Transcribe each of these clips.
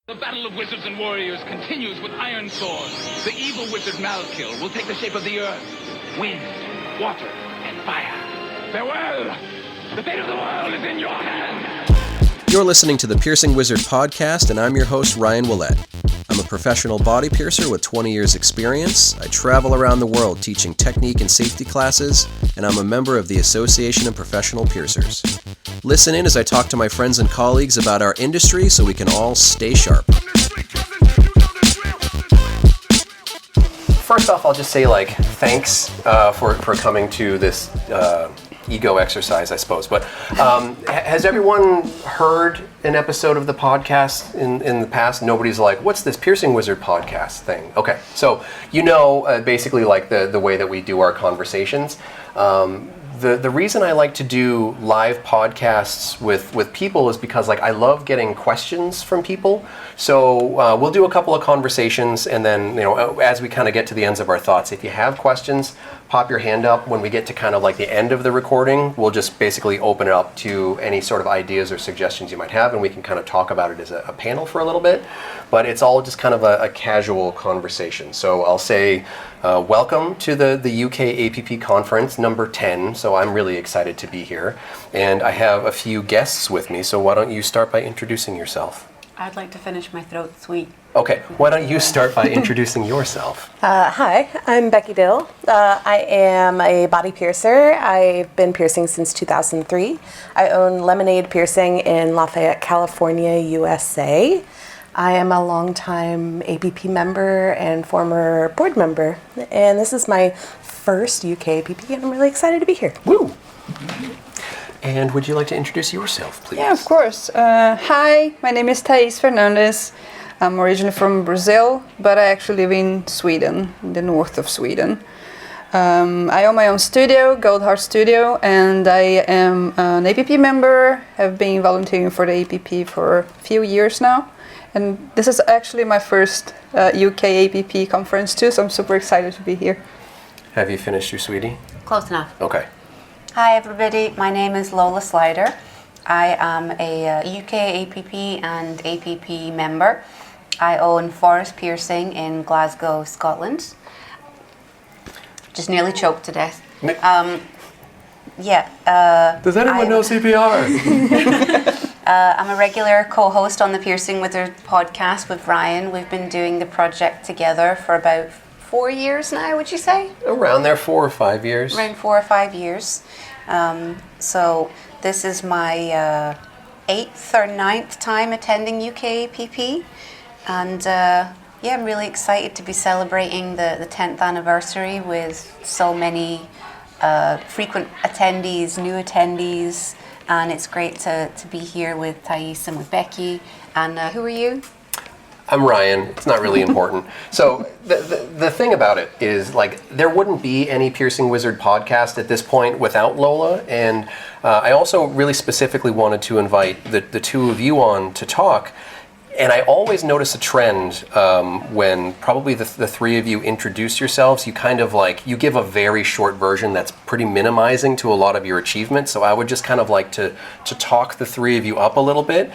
The battle of wizards and warriors continues with iron swords. The evil wizard Malkill will take the shape of the earth, wind, water, and fire. Farewell! The fate of the world is in your hands! You're listening to the Piercing Wizard podcast, and I'm your host, Ryan Willett. I'm a professional body piercer with 20 years experience. I travel around the world teaching technique and safety classes, and I'm a member of the Association of Professional Piercers. Listen in as I talk to my friends and colleagues about our industry so we can all stay sharp. First off, I'll just say, thanks for coming to this ego exercise, I suppose. But has everyone heard an episode of the podcast in the past? Nobody's like, what's this Piercing Wizard podcast thing? Okay, so basically the way that we do our conversations. The reason I like to do live podcasts with people is because I love getting questions from people. So we'll do a couple of conversations, and then as we kind of get to the ends of our thoughts, if you have questions, pop your hand up. When we get to kind of the end of the recording, we'll just basically open it up to any sort of ideas or suggestions you might have, and we can kind of talk about it as a panel for a little bit. But it's all just kind of a casual conversation. So I'll say welcome to the UKAPP conference number 10. So I'm really excited to be here. And I have a few guests with me. So why don't you start by introducing yourself? I'd like to finish my throat sweet. Okay, why don't you start by introducing yourself? Hi, I'm Becky Dill. I am a body piercer. I've been piercing since 2003. I own Lemonade Piercing in Lafayette, California, USA. I am a longtime APP member and former board member, and this is my first UKAPP, and I'm really excited to be here. Woo! And would you like to introduce yourself, please? Yeah, of course. Hi, my name is Tais Fernandes. I'm originally from Brazil, but I actually live in Sweden, in the north of Sweden. I own my own studio, Gold Heart Studio, and I am an APP member. I've been volunteering for the APP for a few years now. And this is actually my first UK APP conference too, so I'm super excited to be here. Have you finished your sweetie? Close enough. Okay. Hi everybody, my name is Lola Slider. I am a UK APP and APP member. I own Forest Piercing in Glasgow, Scotland. Just nearly choked to death. Does anyone know CPR? I'm a regular co-host on the Piercing Wizard podcast with Ryan. We've been doing the project together for about 4 years now, would you say? Around there, 4 or 5 years. Around 4 or 5 years. So this is my 8th or 9th time attending UKAPP. And I'm really excited to be celebrating the 10th anniversary with so many frequent attendees, new attendees. And it's great to be here with Tais and with Becky. And who are you? I'm Ryan. It's not really important. So the thing about it is, there wouldn't be any Piercing Wizard podcast at this point without Lola. And I also really specifically wanted to invite the two of you on to talk. And I always notice a trend when probably the three of you introduce yourselves. You kind of you give a very short version that's pretty minimizing to a lot of your achievements. So I would just kind of like to talk the three of you up a little bit.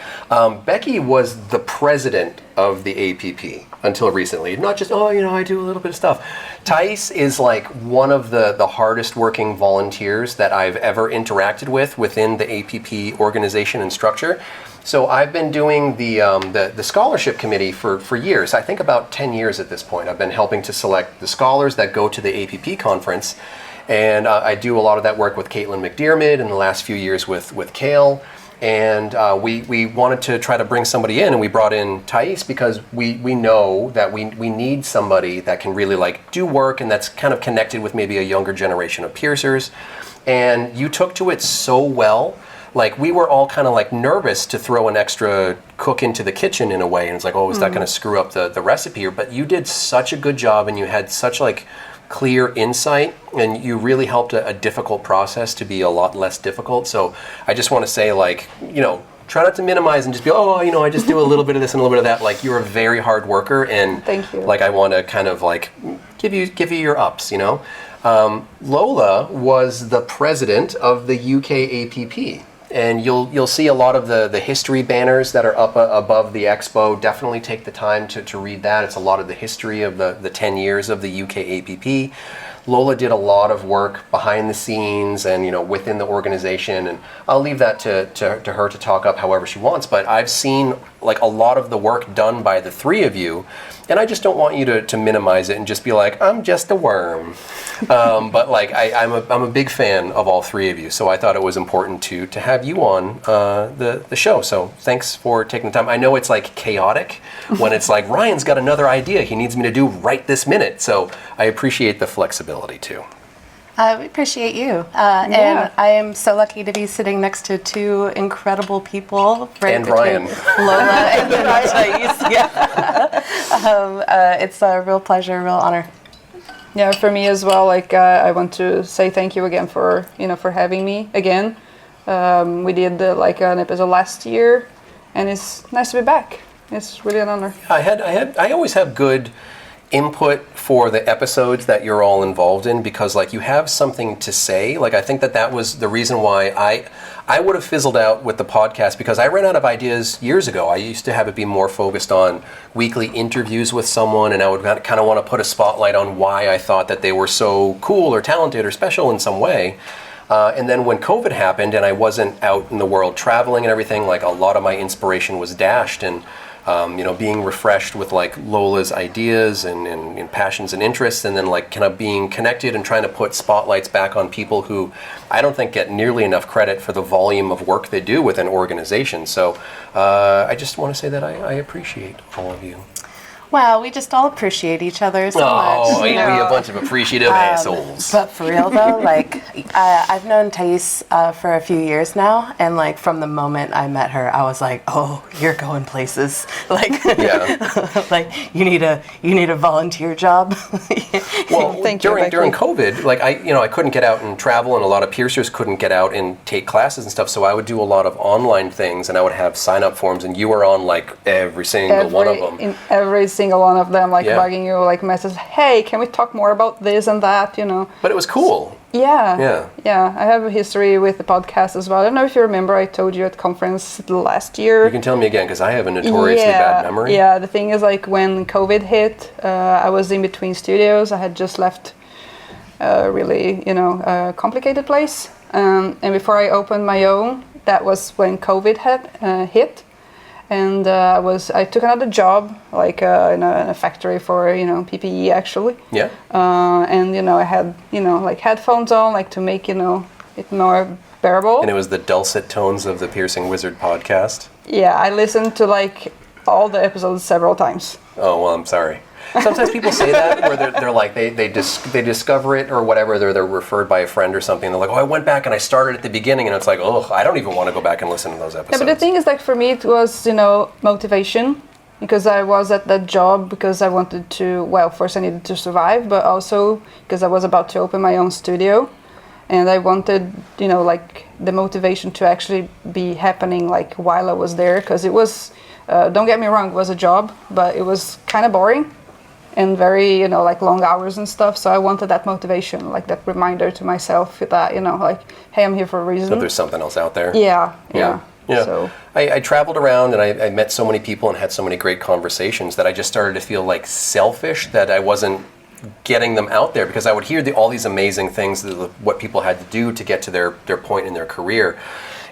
Becky was the president of the APP until recently. Not just, I do a little bit of stuff. Tais is one of the hardest working volunteers that I've ever interacted with within the APP organization and structure. So I've been doing the scholarship committee for years. I think about 10 years at this point. I've been helping to select the scholars that go to the APP conference. And I do a lot of that work with Caitlin McDermott in the last few years with Kale. And we wanted to try to bring somebody in, and we brought in Tais because we know that we need somebody that can really do work and that's kind of connected with maybe a younger generation of piercers. And you took to it so well. We were all kind of nervous to throw an extra cook into the kitchen in a way, and it's is that going to screw up the recipe? But you did such a good job, and you had such clear insight, and you really helped a difficult process to be a lot less difficult. So I just want to say try not to minimize and just be, I just do a little bit of this and a little bit of that. You're a very hard worker, and thank you. I want to kind of give you your ups, Lola was the president of the UKAPP. and you'll see a lot of the history banners that are up above the expo. Definitely take the time to read that. It's a lot of the history of the 10 years of the UKAPP. Lola did a lot of work behind the scenes and within the organization, and I'll leave that to her to talk up however she wants. But I've seen like a lot of the work done by the three of you, and I just don't want you to minimize it and just be like, I'm just a worm. But like I'm a big fan of all three of you, so I thought it was important to have you on the show. So thanks for taking the time. I know it's like chaotic when it's like Ryan's got another idea he needs me to do right this minute, so I appreciate the flexibility too. We appreciate you. And I am so lucky to be sitting next to two incredible people. Right And Ryan. Lola and Tais. Yeah. It's a real pleasure, real honor. Yeah, for me as well. Like I want to say thank you again for for having me again. We did an episode last year, and it's nice to be back. It's really an honor. I always have good input for the episodes that you're all involved in, because like you have something to say. Like I think that was the reason why I would have fizzled out with the podcast, because I ran out of ideas years ago. I used to have it be more focused on weekly interviews with someone, and I would kind of want to put a spotlight on why I thought that they were so cool or talented or special in some way. And then when COVID happened and I wasn't out in the world traveling and everything, like a lot of my inspiration was dashed, and being refreshed with like Lola's ideas and passions and interests, and then like kind of being connected and trying to put spotlights back on people who I don't think get nearly enough credit for the volume of work they do with an organization. So I just want to say that I appreciate all of you. Wow, we just all appreciate each other so much. Oh, ain't we a bunch of appreciative assholes. But for real though, like I've known Tais for a few years now, and like from the moment I met her, I was like, oh, you're going places. Like, like you need a volunteer job. Well, during COVID, like I couldn't get out and travel, and a lot of piercers couldn't get out and take classes and stuff. So I would do a lot of online things, and I would have sign-up forms, and you were on like every single one of them. In every single one of them, bugging you, like message, hey, can we talk more about this and that, But it was cool. Yeah. I have a history with the podcast as well. I don't know if you remember, I told you at conference last year. You can tell me again, because I have a notoriously bad memory. Yeah, the thing is, like when COVID hit, I was in between studios. I had just left a really, complicated place. And before I opened my own, that was when COVID had hit. And I took another job, like in a factory for PPE actually. Yeah. And I had like headphones on, like to make it more bearable. And it was the dulcet tones of the Piercing Wizard podcast. Yeah, I listened to like all the episodes several times. Oh well, I'm sorry. Sometimes people say that where they're like they discover it or whatever, they're referred by a friend or something. They're like, oh, I went back and I started at the beginning, and it's like, oh, I don't even want to go back and listen to those episodes. Yeah, but the thing is, like for me, it was motivation, because I was at that job because I wanted to. Well, first I needed to survive, but also because I was about to open my own studio, and I wanted like the motivation to actually be happening like while I was there, because it was. Don't get me wrong, it was a job, but it was kind of boring. And very, like long hours and stuff. So I wanted that motivation, like that reminder to myself that, like, hey, I'm here for a reason. That there's something else out there. Yeah. So I traveled around and I met so many people and had so many great conversations that I just started to feel like selfish that I wasn't getting them out there, because I would hear all these amazing things, what people had to do to get to their point in their career.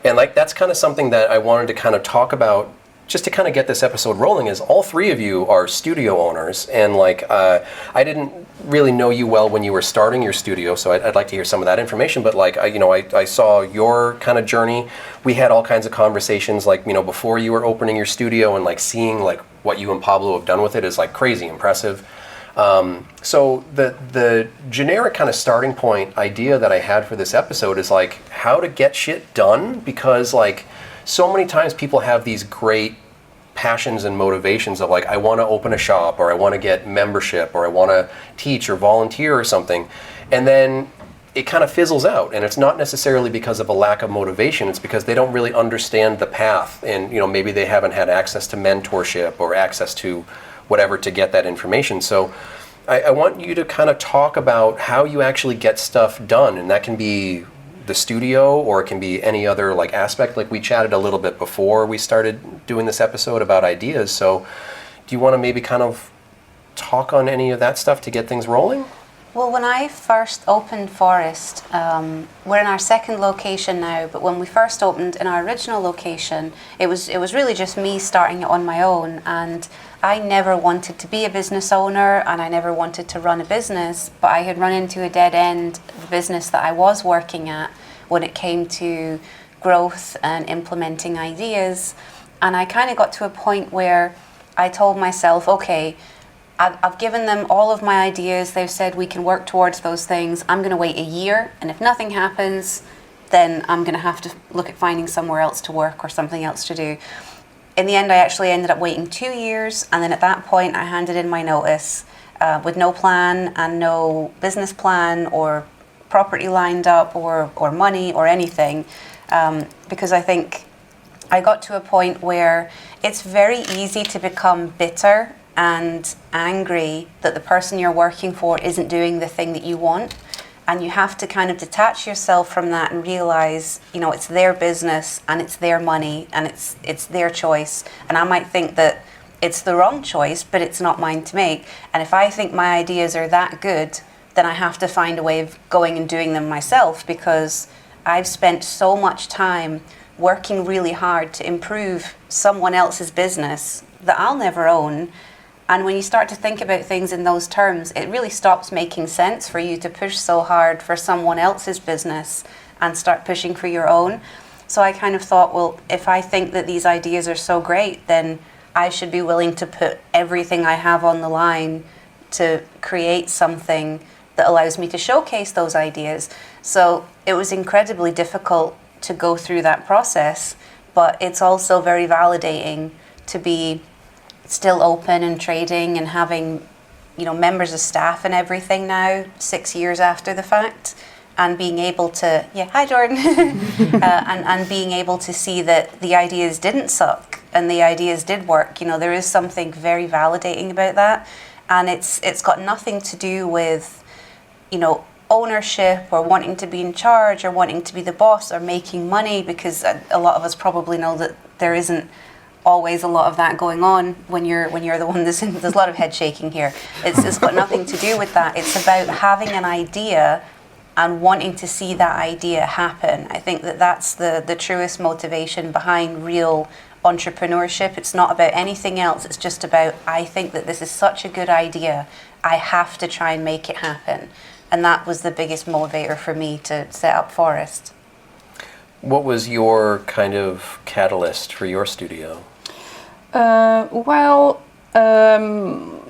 And like that's kind of something that I wanted to kind of talk about, just to kind of get this episode rolling, is all three of you are studio owners, and like I didn't really know you well when you were starting your studio, so I'd like to hear some of that information. But like I saw your kind of journey. We had all kinds of conversations, like before you were opening your studio, and like seeing like what you and Pablo have done with it is like crazy impressive. So the generic kind of starting point idea that I had for this episode is like how to get shit done, because like so many times people have these great passions and motivations of like, I want to open a shop, or I want to get membership, or I want to teach or volunteer or something. And then it kind of fizzles out, and it's not necessarily because of a lack of motivation. It's because they don't really understand the path, and maybe they haven't had access to mentorship or access to whatever to get that information. So I want you to kind of talk about how you actually get stuff done, and that can be the studio, or it can be any other like aspect. Like we chatted a little bit before we started doing this episode about ideas. So do you want to maybe kind of talk on any of that stuff to get things rolling? Well, when I first opened Forest, we're in our second location now, but when we first opened in our original location, it was really just me starting it on my own, and I never wanted to be a business owner, and I never wanted to run a business, but I had run into a dead end of the business that I was working at when it came to growth and implementing ideas, and I kind of got to a point where I told myself, okay, I've given them all of my ideas. They've said we can work towards those things. I'm going to wait a year, and if nothing happens, then I'm going to have to look at finding somewhere else to work or something else to do. In the end, I actually ended up waiting 2 years, and then at that point, I handed in my notice with no plan and no business plan or property lined up or money or anything, because I think I got to a point where it's very easy to become bitter and angry that the person you're working for isn't doing the thing that you want, and you have to kind of detach yourself from that and realize, you know, it's their business and it's their money and it's their choice, and I might think that it's the wrong choice, but it's not mine to make, and if I think my ideas are that good, then I have to find a way of going and doing them myself, because I've spent so much time working really hard to improve someone else's business that I'll never own. And when you start to think about things in those terms, it really stops making sense for you to push so hard for someone else's business and start pushing for your own. So I kind of thought, well, if I think that these ideas are so great, then I should be willing to put everything I have on the line to create something that allows me to showcase those ideas. So it was incredibly difficult to go through that process, but it's also very validating to be still open and trading and having, you know, members of staff and everything now 6 years after the fact, and being able to, yeah, hi Jordan, and being able to see that the ideas didn't suck and the ideas did work. You know, there is something very validating about that, and it's got nothing to do with, you know, ownership or wanting to be in charge or wanting to be the boss or making money, because a lot of us probably know that there isn't always a lot of that going on when you're the one there's a lot of head shaking here. It's got nothing to do with that. It's about having an idea and wanting to see that idea happen. I think that that's the truest motivation behind real entrepreneurship. It's not about anything else. It's just about, I think that this is such a good idea, I have to try and make it happen. And that was the biggest motivator for me to set up Forest. What was your kind of catalyst for your studio?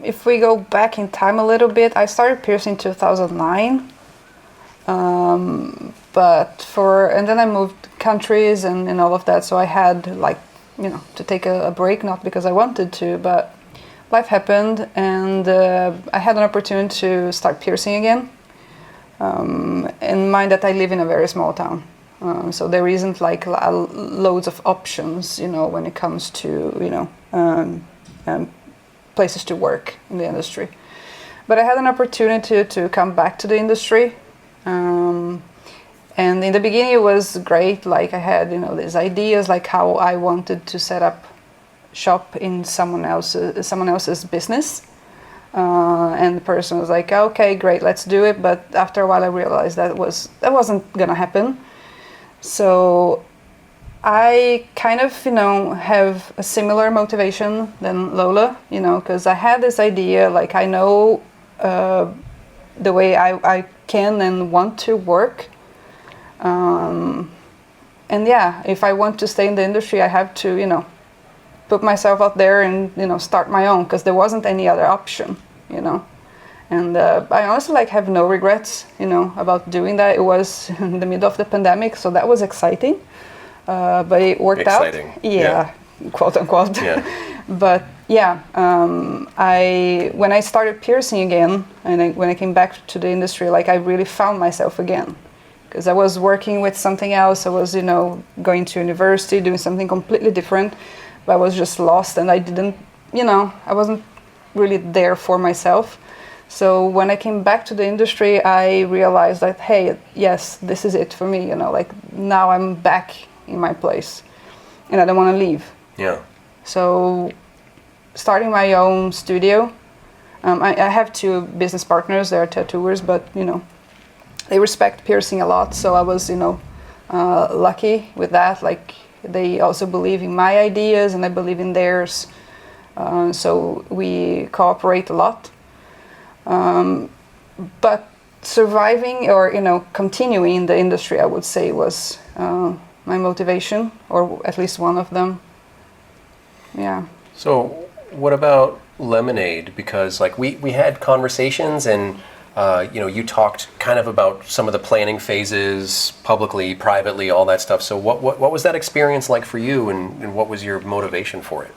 If we go back in time a little bit, I started piercing in 2009. And then I moved countries and all of that, so I had to take a break, not because I wanted to, but life happened, and I had an opportunity to start piercing again. And mind that I live in a very small town, so there isn't loads of options, when it comes to places to work in the industry. But I had an opportunity to come back to the industry. And in the beginning it was great, I had these ideas how I wanted to set up shop in someone else's business, and the person was like, okay, great, let's do it. But after a while I realized that wasn't gonna happen. So I kind of have a similar motivation than Lola, because I had this idea, I know the way I can and want to work. And yeah, if I want to stay in the industry, I have to, put myself out there and, start my own, because there wasn't any other option, And I honestly have no regrets, about doing that. It was in the middle of the pandemic, so that was exciting. But it worked out. Yeah, quote unquote. Yeah. But yeah, when I started piercing again, and when I came back to the industry, I really found myself again, because I was working with something else. I was, going to university, doing something completely different, but I was just lost, and I didn't, I wasn't really there for myself. So when I came back to the industry, I realized that, hey, yes, this is it for me, you know, like now I'm back in my place and I don't want to leave. Yeah. So starting my own studio, I have 2 business partners, they're tattooers, but, you know, they respect piercing a lot. So I was, you know, lucky with that. Like they also believe in my ideas and I believe in theirs. So we cooperate a lot. But surviving or, you know, continuing in the industry, I would say was my motivation, or at least one of them. Yeah. So what about Lemonade? Because like we had conversations and you know, you talked kind of about some of the planning phases publicly, privately, all that stuff. So what was that experience like for you, and what was your motivation for it?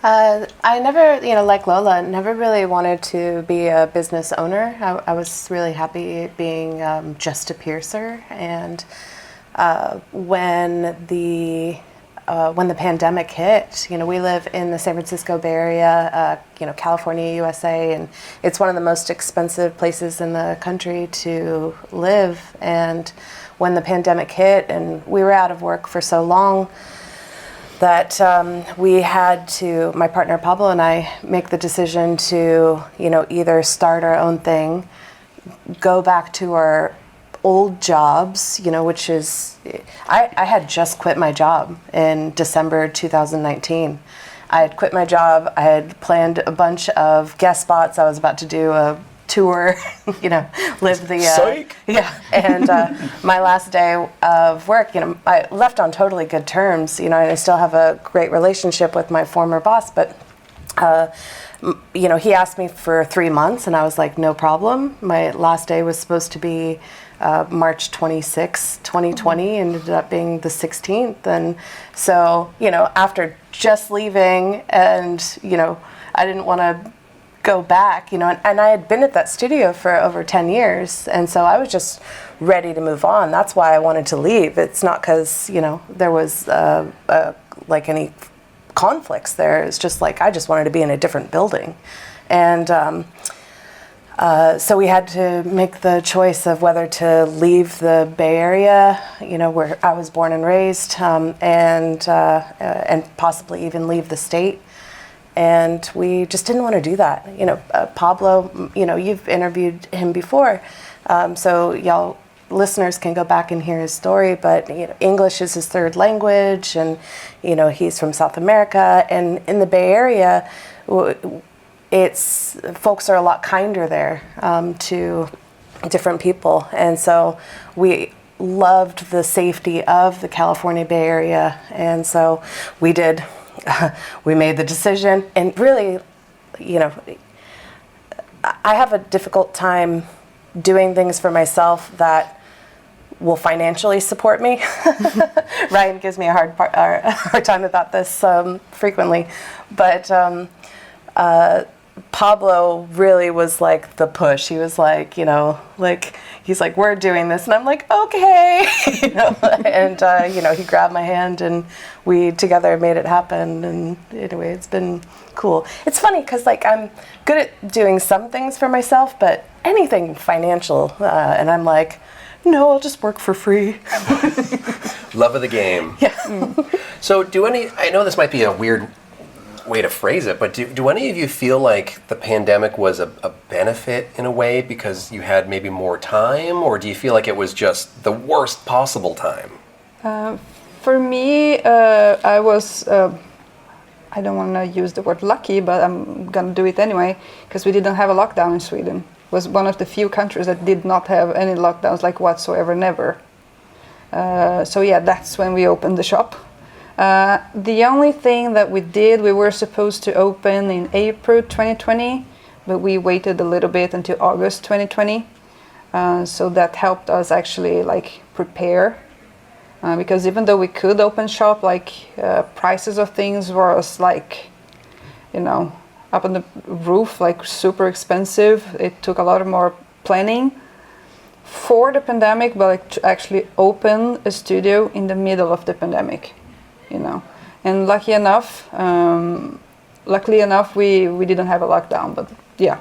I never, you know, like Lola, never really wanted to be a business owner. I was really happy being just a piercer. And when the pandemic hit, you know, we live in the San Francisco Bay Area, you know, California, USA, and it's one of the most expensive places in the country to live. And when the pandemic hit and we were out of work for so long, that we had to, my partner Pablo and I, make the decision to, you know, either start our own thing, go back to our old jobs, you know, which is, I had just quit my job in December 2019. I had quit my job, I had planned a bunch of guest spots, I was about to do a tour, you know, live the Psych. yeah. And my last day of work, you know, I left on totally good terms, you know, and I still have a great relationship with my former boss, but you know, he asked me for 3 months and I was like, no problem. My last day was supposed to be March 26, 2020, ended up being the 16th. And so, you know, after just leaving and, you know, I didn't want to go back, you know, and I had been at that studio for over 10 years. And so I was just ready to move on. That's why I wanted to leave. It's not because, you know, there was like any conflicts there. It's just like, I just wanted to be in a different building. And so we had to make the choice of whether to leave the Bay Area, you know, where I was born and raised, and possibly even leave the state. And we just didn't want to do that. You know, Pablo, you know, you've interviewed him before, so y'all listeners can go back and hear his story, but you know, English is his third language, and you know, he's from South America, and in the Bay Area, it's folks are a lot kinder there to different people, and so we loved the safety of the California Bay Area, and so we did. We made the decision, and really, you know, I have a difficult time doing things for myself that will financially support me. Ryan gives me a hard time about this frequently, but Pablo really was like the push. He was like, you know, like he's like, we're doing this, and I'm like, okay, you know, and you know, he grabbed my hand and we together made it happen. And anyway, it's been cool. It's funny because like I'm good at doing some things for myself, but anything financial, and I'm like, no, I'll just work for free. Love of the game. Yeah. So I know this might be a weird way to phrase it, but do any of you feel like the pandemic was a benefit in a way because you had maybe more time, or do you feel like it was just the worst possible time? For me, I was, I don't want to use the word lucky, but I'm going to do it anyway, because we didn't have a lockdown in Sweden. It was one of the few countries that did not have any lockdowns, like whatsoever, never. So yeah, that's when we opened the shop. The only thing that we did, we were supposed to open in April 2020, but we waited a little bit until August 2020. So that helped us actually like prepare, because even though we could open shop, like prices of things was like, you know, up on the roof, like super expensive. It took a lot more planning for the pandemic, but like to actually open a studio in the middle of the pandemic. You know, and luckily enough, we didn't have a lockdown. But yeah,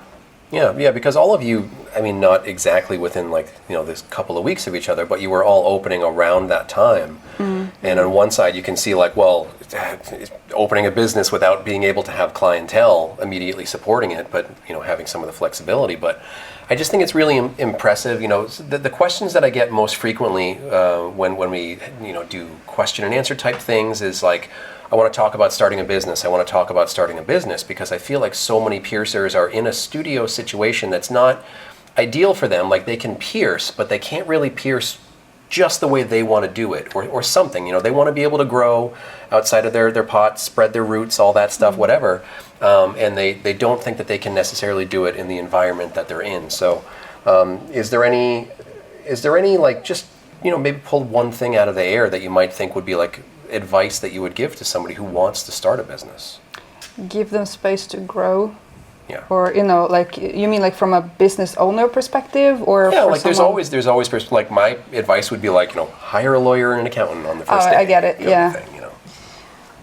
Yeah, because all of you, I mean, not exactly within this couple of weeks of each other, but you were all opening around that time. And on one side, you can see opening a business without being able to have clientele immediately supporting it, but having some of the flexibility. But I just think it's really impressive. The questions that I get most frequently when we do question and answer type things is like, I want to talk about starting a business. I want to talk about starting a business because I feel like so many piercers are in a studio situation that's not ideal for them. Like they can pierce, but they can't really pierce just the way they want to do it or something. They want to be able to grow outside of their pot, spread their roots, all that stuff, whatever. And they don't think that they can necessarily do it in the environment that they're in. So is there any just, maybe pull one thing out of the air that you might think would be like advice that you would give to somebody who wants to start a business? Give them space to grow. Yeah. Or you mean like from a business owner perspective, or yeah, for like someone... there's always like my advice would be like hire a lawyer and an accountant on the first day. I get it. Yeah. Thing,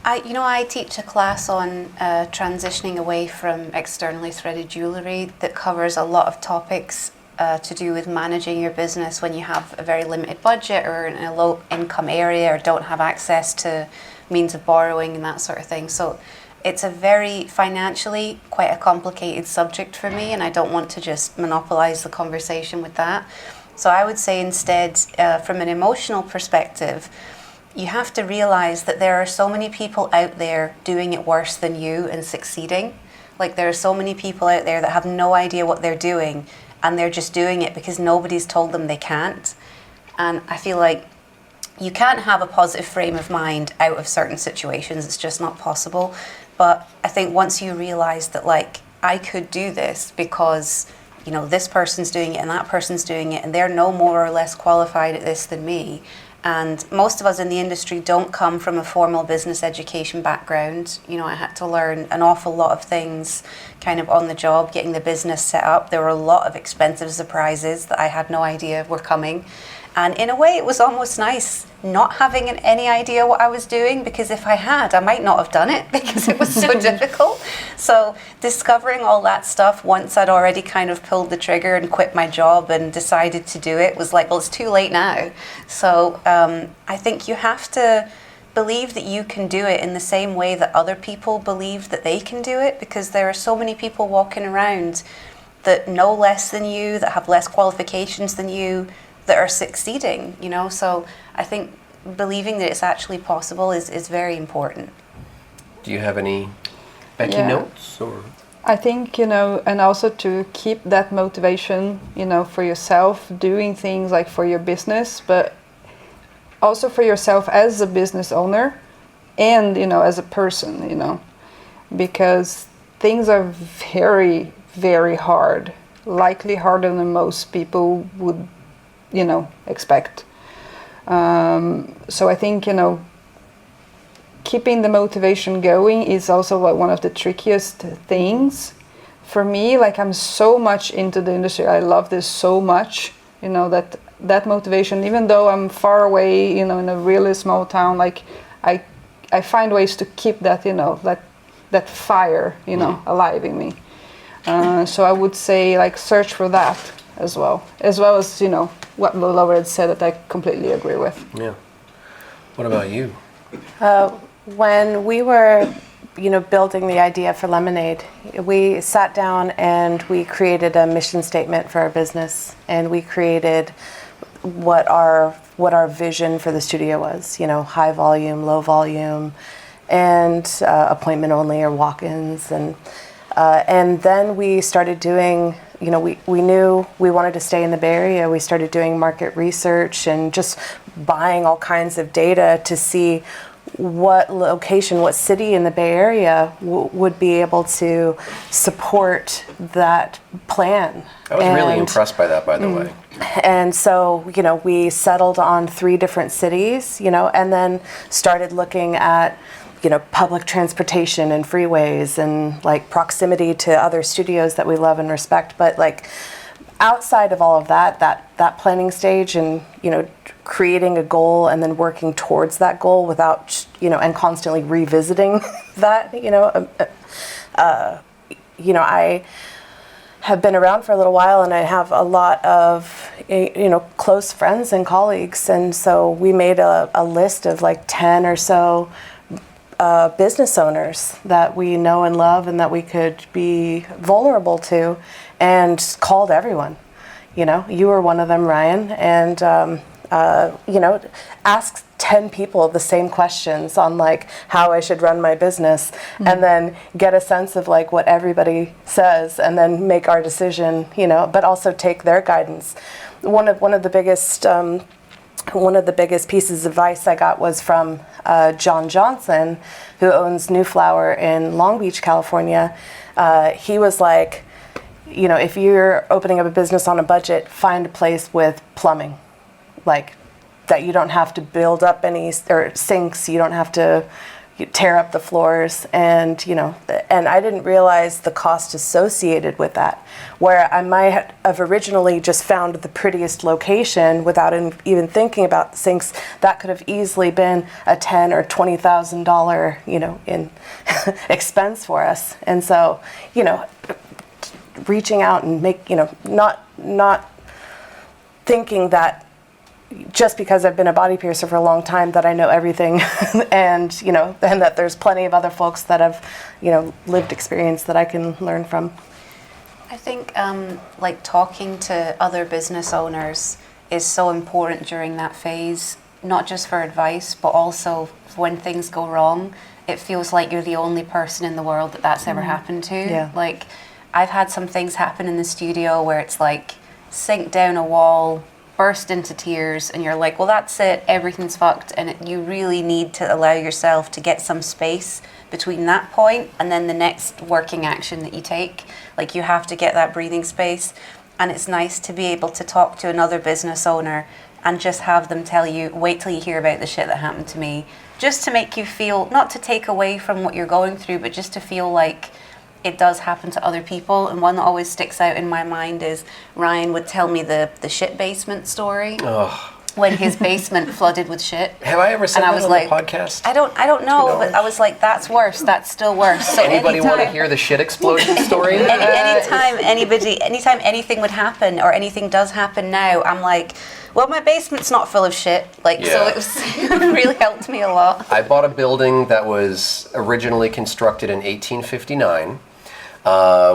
I teach a class on transitioning away from externally threaded jewellery that covers a lot of topics to do with managing your business when you have a very limited budget or in a low income area or don't have access to means of borrowing and that sort of thing. So it's a very financially quite a complicated subject for me, and I don't want to just monopolize the conversation with that. So I would say instead, from an emotional perspective, you have to realize that there are so many people out there doing it worse than you and succeeding. Like there are so many people out there that have no idea what they're doing and they're just doing it because nobody's told them they can't. And I feel like you can't have a positive frame of mind out of certain situations. It's just not possible. But I think once you realize that I could do this because this person's doing it and that person's doing it and they're no more or less qualified at this than me. And most of us in the industry don't come from a formal business education background. I had to learn an awful lot of things kind of on the job, getting the business set up. There were a lot of expensive surprises that I had no idea were coming. And in a way, it was almost nice not having any idea what I was doing, because if I had, I might not have done it because it was so difficult. So discovering all that stuff once I'd already kind of pulled the trigger and quit my job and decided to do it was like, well, it's too late now. So I think you have to believe that you can do it in the same way that other people believe that they can do it, because there are so many people walking around that know less than you, that have less qualifications than you, that are succeeding, so I think believing that it's actually possible is very important. Do you have any Becky notes? Or I think, and also to keep that motivation, for yourself, doing things like for your business, but also for yourself as a business owner and, as a person, because things are very, very hard, likely harder than most people would expect. So I think, keeping the motivation going is also one of the trickiest things for me. Like I'm so much into the industry. I love this so much, that motivation, even though I'm far away, in a really small town, like I find ways to keep that, that fire, alive in me. So I would say search for that as well as, what Lola had said that I completely agree with. Yeah. What about you? When we were, building the idea for Lemonade, we sat down and we created a mission statement for our business, and we created what our vision for the studio was. High volume, low volume, and appointment only or walk-ins, and then we started doing. We knew we wanted to stay in the Bay Area. We started doing market research and just buying all kinds of data to see what location, what city in the Bay Area would be able to support that plan. I was really impressed by that, by the way. And so, we settled on 3 different cities, and then started looking at public transportation and freeways and proximity to other studios that we love and respect. But outside of all of that planning stage and, creating a goal and then working towards that goal without, and constantly revisiting that, I have been around for a little while, and I have a lot of close friends and colleagues, and so we made a list of like 10 or so business owners that we know and love and that we could be vulnerable to, and called everyone. You were one of them, Ryan, and asked 10 people the same questions on like how I should run my business, and then get a sense of like what everybody says, and then make our decision, but also take their guidance. One of the biggest pieces of advice I got was from John Johnson, who owns New Flower in Long Beach, California. He was like, if you're opening up a business on a budget, find a place with plumbing, like that you don't have to build up any or sinks, you don't have to tear up the floors, and and I didn't realize the cost associated with that, where I might have originally just found the prettiest location without even thinking about the sinks. That could have easily been a $10,000 or $20,000 in expense for us. And so reaching out and not thinking that just because I've been a body piercer for a long time that I know everything, and and that there's plenty of other folks that have lived experience that I can learn from. I think like talking to other business owners is so important during that phase, not just for advice, but also when things go wrong. It feels like you're the only person in the world that's ever happened to. Yeah. Like, I've had some things happen in the studio where it's like sink down a wall, burst into tears, and you're like, well, that's it, everything's fucked. And you really need to allow yourself to get some space between that point and then the next working action that you take. Like, you have to get that breathing space. And it's nice to be able to talk to another business owner and just have them tell you, wait till you hear about the shit that happened to me, just to make you feel, not to take away from what you're going through, but just to feel like it does happen to other people. And one that always sticks out in my mind is Ryan would tell me the shit basement story. Ugh. When his basement flooded with shit. Have I ever said And I that was on like, the podcast? I don't know, but I was like, that's worse. That's still worse. So Anybody want to hear the shit explosion story? anytime anything would happen or anything does happen now, I'm like, well, my basement's not full of shit. Like, so Yeah. it really helped me a lot. I bought a building that was originally constructed in 1859,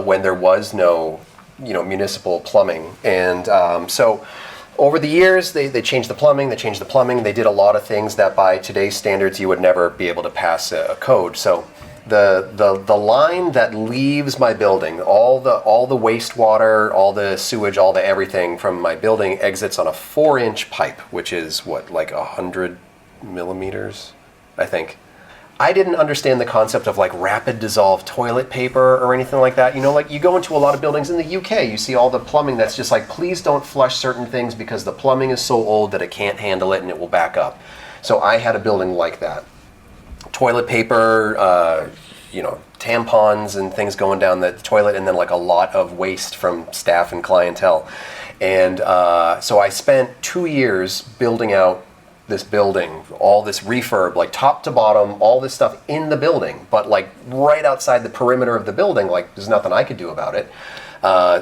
when there was no, municipal plumbing, and so. Over the years, they changed the plumbing, they did a lot of things that by today's standards you would never be able to pass a code. So the line that leaves my building, all the wastewater, all the sewage, all the everything from my building exits on a 4-inch pipe, which is like 100 millimeters, I think. I didn't understand the concept of like rapid dissolve toilet paper or anything like that. Like you go into a lot of buildings in the UK, you see all the plumbing that's just like, please don't flush certain things because the plumbing is so old that it can't handle it and it will back up. So I had a building like that. Toilet paper, tampons and things going down the toilet, and then like a lot of waste from staff and clientele. And so I spent 2 years building out this building, all this refurb, like top to bottom, all this stuff in the building, but like right outside the perimeter of the building, like there's nothing I could do about it.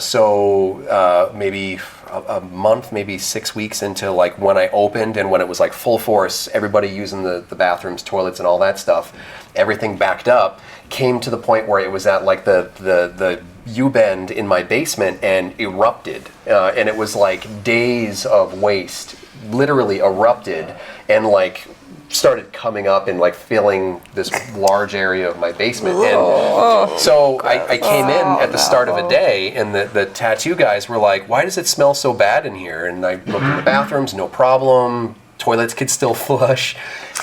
So maybe a month, maybe 6 weeks into like when I opened and when it was like full force, everybody using the bathrooms, toilets and all that stuff, everything backed up, came to the point where it was at like the U-bend in my basement and erupted. And it was like days of waste literally erupted and like started coming up and like filling this large area of my basement. And so I came in at the start of a day, and the tattoo guys were like, why does it smell so bad in here? And I looked in the bathrooms, no problem. Toilets could still flush.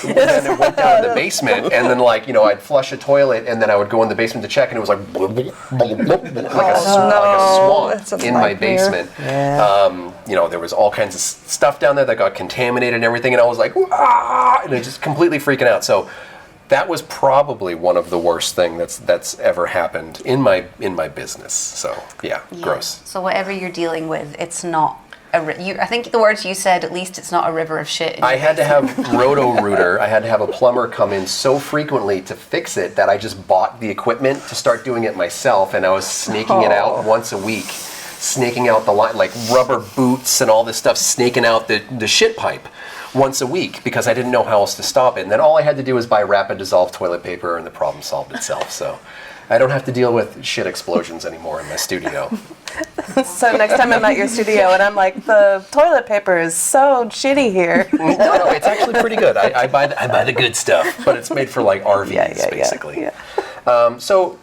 And then it went down in the basement, and then like, I'd flush a toilet, and then I would go in the basement to check, and it was like, blub, blub, blub, blub, like a swamp in my basement. Yeah. There was all kinds of stuff down there that got contaminated and everything, and I was like, ah, and I just completely freaking out. So that was probably one of the worst things that's ever happened in my business. So yeah, gross. So whatever you're dealing with, it's not I think the words you said, at least it's not a river of shit. I had to have Roto-Rooter. I had to have a plumber come in so frequently to fix it that I just bought the equipment to start doing it myself, and I was snaking it out once a week. Snaking out the line, like rubber boots and all this stuff, snaking out the shit pipe once a week because I didn't know how else to stop it. And then all I had to do was buy rapid dissolve toilet paper and the problem solved itself. So I don't have to deal with shit explosions anymore in my studio. So next time I'm at your studio and I'm like, the toilet paper is so shitty here. No, it's actually pretty good. I buy the good stuff, but it's made for like RVs basically. Yeah. So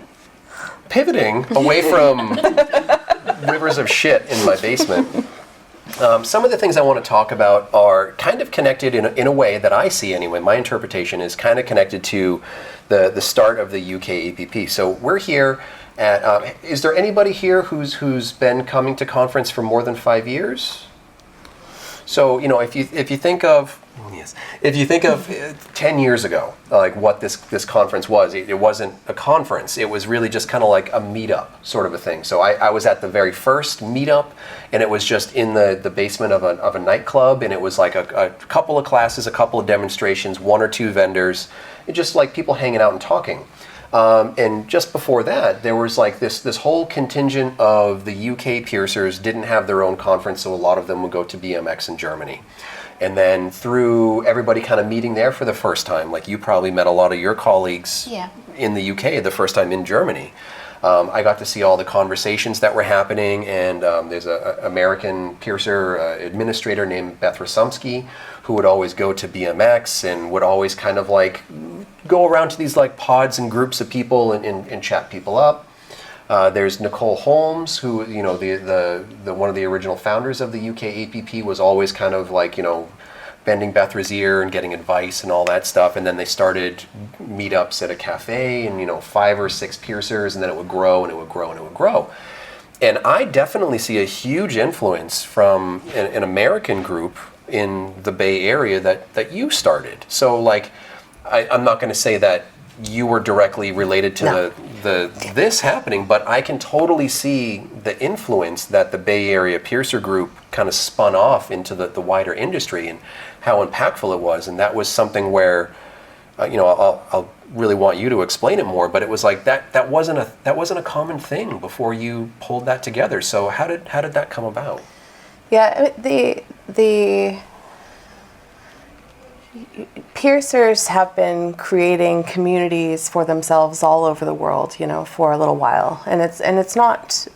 pivoting away from rivers of shit in my basement, some of the things I want to talk about are kind of connected in a way that I see anyway. My interpretation is kind of connected to the start of the UKAPP. So we're here at, is there anybody here who's been coming to conference for more than 5 years? So, you know, if you think of 10 years ago, like what this conference was, it wasn't a conference. It was really just kind of like a meetup sort of a thing. So I was at the very first meetup, and it was just in the basement of a nightclub, and it was like a couple of classes, a couple of demonstrations, 1 or 2 vendors, and just like people hanging out and talking. And just before that, there was like this whole contingent of the UK piercers didn't have their own conference, so a lot of them would go to BMX in Germany. And then through everybody kind of meeting there for the first time, like you probably met a lot of your colleagues in the UK the first time in Germany. I got to see all the conversations that were happening, and there's an American piercer administrator named Beth Rasumsky who would always go to BMX and would always kind of like go around to these like pods and groups of people and chat people up. There's Nicole Holmes, who, you know, the one of the original founders of the UKAPP, was always kind of like, you know, bending Bethra's ear and getting advice and all that stuff. And then they started meetups at a cafe, and, you know, 5 or 6 piercers, and then it would grow and it would grow and it would grow. And I definitely see a huge influence from an American group in the Bay Area that you started. So, like, I'm not going to say that you were directly related to this happening, but I can totally see the influence that the Bay Area Piercer group kind of spun off into the wider industry and how impactful it was. And that was something where, you know, I'll really want you to explain it more, but it was like that wasn't a common thing before you pulled that together. So how did that come about? Yeah, the piercers have been creating communities for themselves all over the world, you know, for a little while, and it's not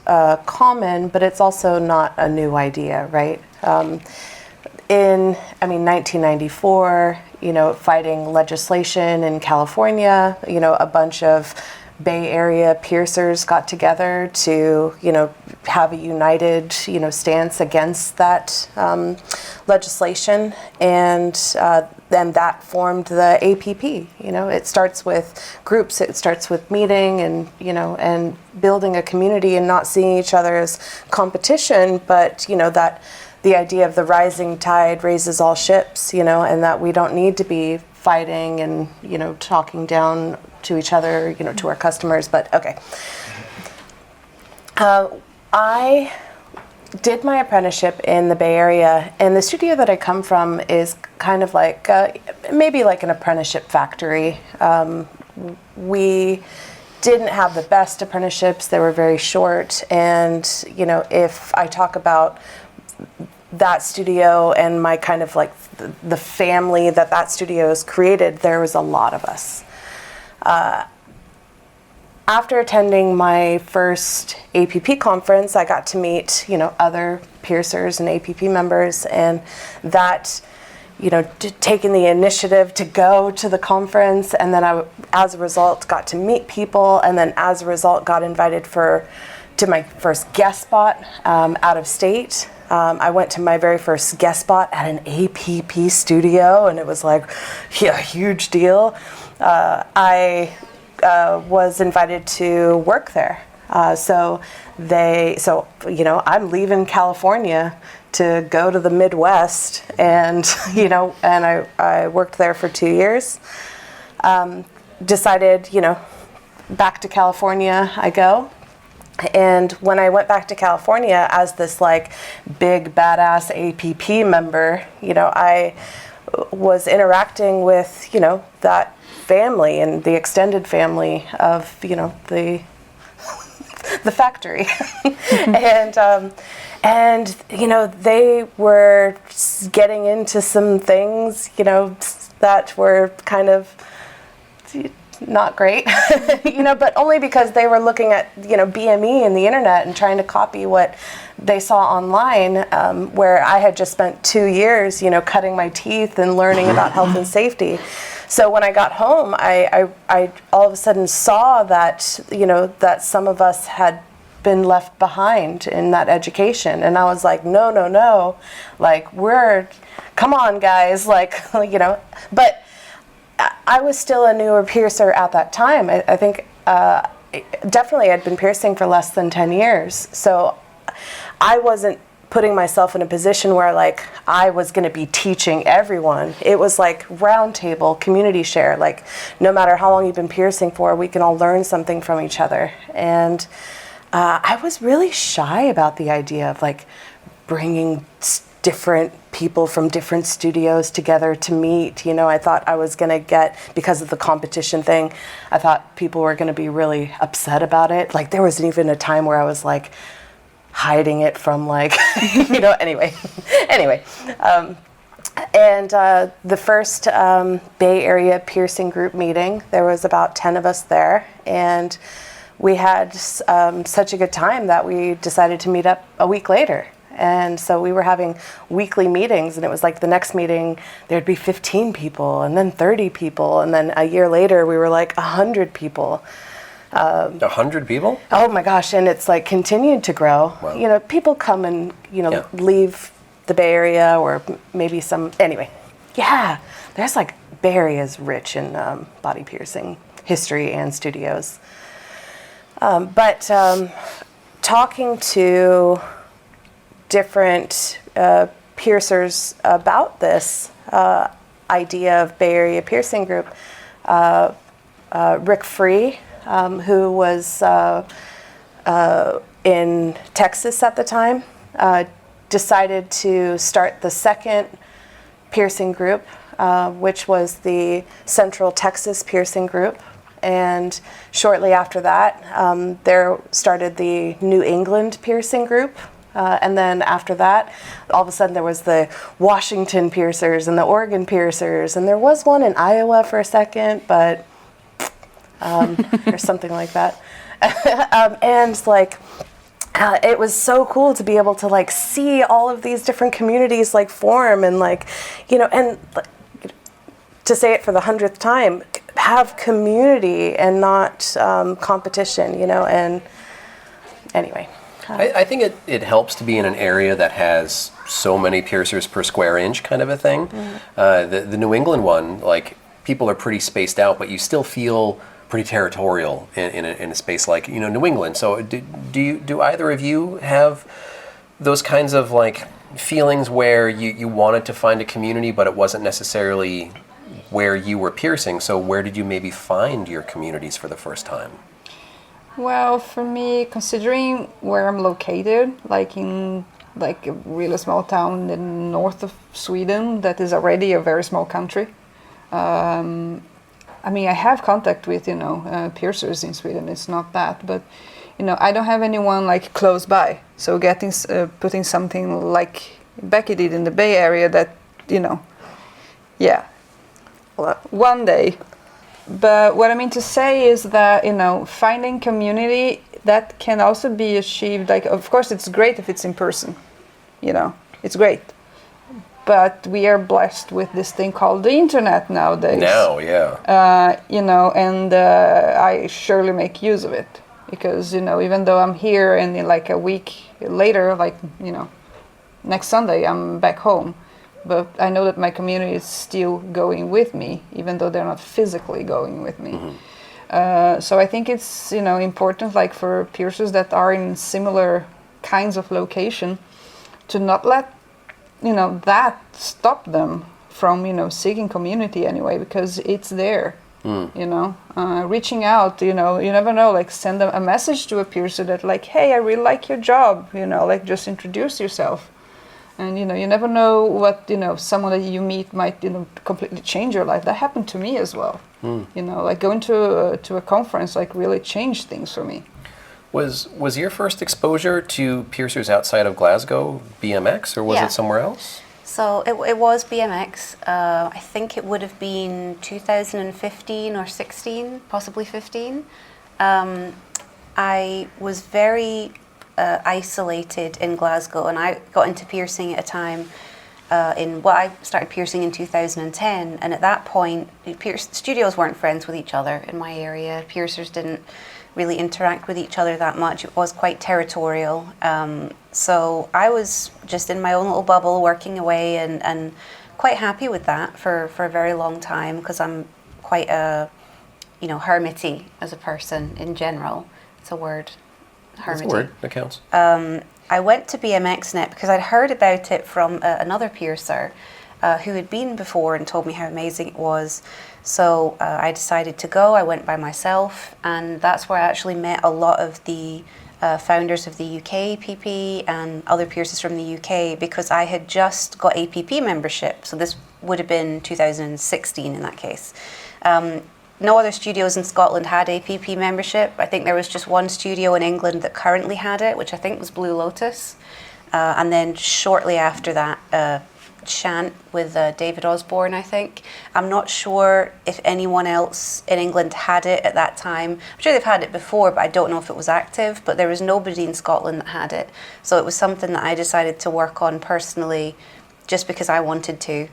common, but it's also not a new idea, right? In 1994, you know, fighting legislation in California, you know, a bunch of Bay Area piercers got together to, you know, have a united, you know, stance against that legislation, and then that formed the APP. You know, it starts with groups, it starts with meeting and, you know, and building a community and not seeing each other as competition, but, you know, that the idea of the rising tide raises all ships, you know, and that we don't need to be fighting and, you know, talking down to each other, you know, to our customers. But okay. I did my apprenticeship in the Bay Area, and the studio that I come from is kind of like maybe like an apprenticeship factory. We didn't have the best apprenticeships. They were very short, and, you know, if I talk about that studio and my kind of like the family that studio has created, there was a lot of us. After attending my first APP conference, I got to meet, you know, other piercers and APP members, and that, you know, taking the initiative to go to the conference, and then I, as a result, got to meet people, and then as a result, got invited to my first guest spot out of state. I went to my very first guest spot at an APP studio, and it was like, yeah, a huge deal. I was invited to work there. So you know, I'm leaving California to go to the Midwest, and, you know, and I worked there for 2 years. Decided, you know, back to California I go. And when I went back to California as this like big badass APP member, you know, I was interacting with, you know, that family and the extended family of, you know, the factory. and you know, they were getting into some things, you know, that were kind of not great, you know, but only because they were looking at, you know, BME and the internet and trying to copy what they saw online, where I had just spent 2 years, you know, cutting my teeth and learning about health and safety. So when I got home, I all of a sudden saw that, you know, that some of us had been left behind in that education. And I was like, no, like, come on, guys, like, you know, but I was still a newer piercer at that time. I think definitely I'd been piercing for less than 10 years. So I wasn't putting myself in a position where like I was going to be teaching everyone. It was like round table, community share. Like no matter how long you've been piercing for, we can all learn something from each other. And I was really shy about the idea of like bringing different people from different studios together to meet. You know, I thought I was going to get, because of the competition thing, I thought people were going to be really upset about it. Like there was even a time where I was like hiding it from like, you know, anyway. The first Bay Area piercing group meeting, there was about 10 of us there, and we had such a good time that we decided to meet up a week later. And so we were having weekly meetings, and it was like the next meeting there'd be 15 people and then 30 people, and then a year later we were like 100 people. 100 people? Oh my gosh, and it's like continued to grow. Wow. You know, people come and, you know, leave the Bay Area, or maybe some, anyway. Yeah, there's like, Bay Area is rich in body piercing history and studios. But talking to different piercers about this idea of Bay Area Piercing Group, Rick Free, who was in Texas at the time, decided to start the second piercing group, which was the Central Texas Piercing Group. And shortly after that, there started the New England Piercing Group. And then after that, all of a sudden there was the Washington Piercers and the Oregon Piercers. And there was one in Iowa for a second, but or something like that. And like, it was so cool to be able to like see all of these different communities like form, and like, you know, and to say it for the 100th time, have community and not competition, you know. And anyway, I think it helps to be in an area that has so many piercers per square inch, kind of a thing. The New England one, like, people are pretty spaced out, but you still feel pretty territorial in a space like, you know, New England. So do either of you have those kinds of like feelings where you wanted to find a community, but it wasn't necessarily where you were piercing? So where did you maybe find your communities for the first time? Well, for me, considering where I'm located, like in like a really small town in the north of Sweden, that is already a very small country. I mean, I have contact with, you know, piercers in Sweden. It's not that, but, you know, I don't have anyone like close by. So putting something like Becky did in the Bay Area, that, you know, yeah, well, one day. But what I mean to say is that, you know, finding community, that can also be achieved. Like, of course, it's great if it's in person, you know, it's great. But we are blessed with this thing called the internet nowadays. Now, yeah. You know, and I surely make use of it. Because, you know, even though I'm here and in like a week later, like, you know, next Sunday, I'm back home. But I know that my community is still going with me, even though they're not physically going with me. Mm-hmm. So I think it's, you know, important, like for piercers that are in similar kinds of location, to not let, you know, that stop them from, you know, seeking community anyway, because it's there. You know, reaching out, you know, you never know, like send a message to a piercer that like, hey, I really like your job, you know, like just introduce yourself. And, you know, you never know what, you know, someone that you meet might, you know, completely change your life. That happened to me as well. You know, like going to a conference, like really changed things for me. Was your first exposure to piercers outside of Glasgow BMX, or was Yeah. it somewhere else? So it was BMX. I think it would have been 2015 or 16, possibly 15. I was very isolated in Glasgow, and I got into piercing at a time I started piercing in 2010, and at that point, studios weren't friends with each other in my area. Piercers didn't really interact with each other that much. It was quite territorial. So I was just in my own little bubble working away and quite happy with that for a very long time, because I'm quite hermity as a person in general. It's a word. Hermity. That's a word. That counts. I went to BMXnet because I'd heard about it from another piercer who had been before and told me how amazing it was. So I decided to go. I went by myself, and that's where I actually met a lot of the founders of the UKAPP and other piercers from the UK, because I had just got APP membership. So this would have been 2016 in that case. No other studios in Scotland had APP membership. I think there was just one studio in England that currently had it, which I think was Blue Lotus. And then shortly after that, Shant with David Osborne, I think. I'm not sure if anyone else in England had it at that time. I'm sure they've had it before, but I don't know if it was active. But there was nobody in Scotland that had it. So it was something that I decided to work on personally just because I wanted to.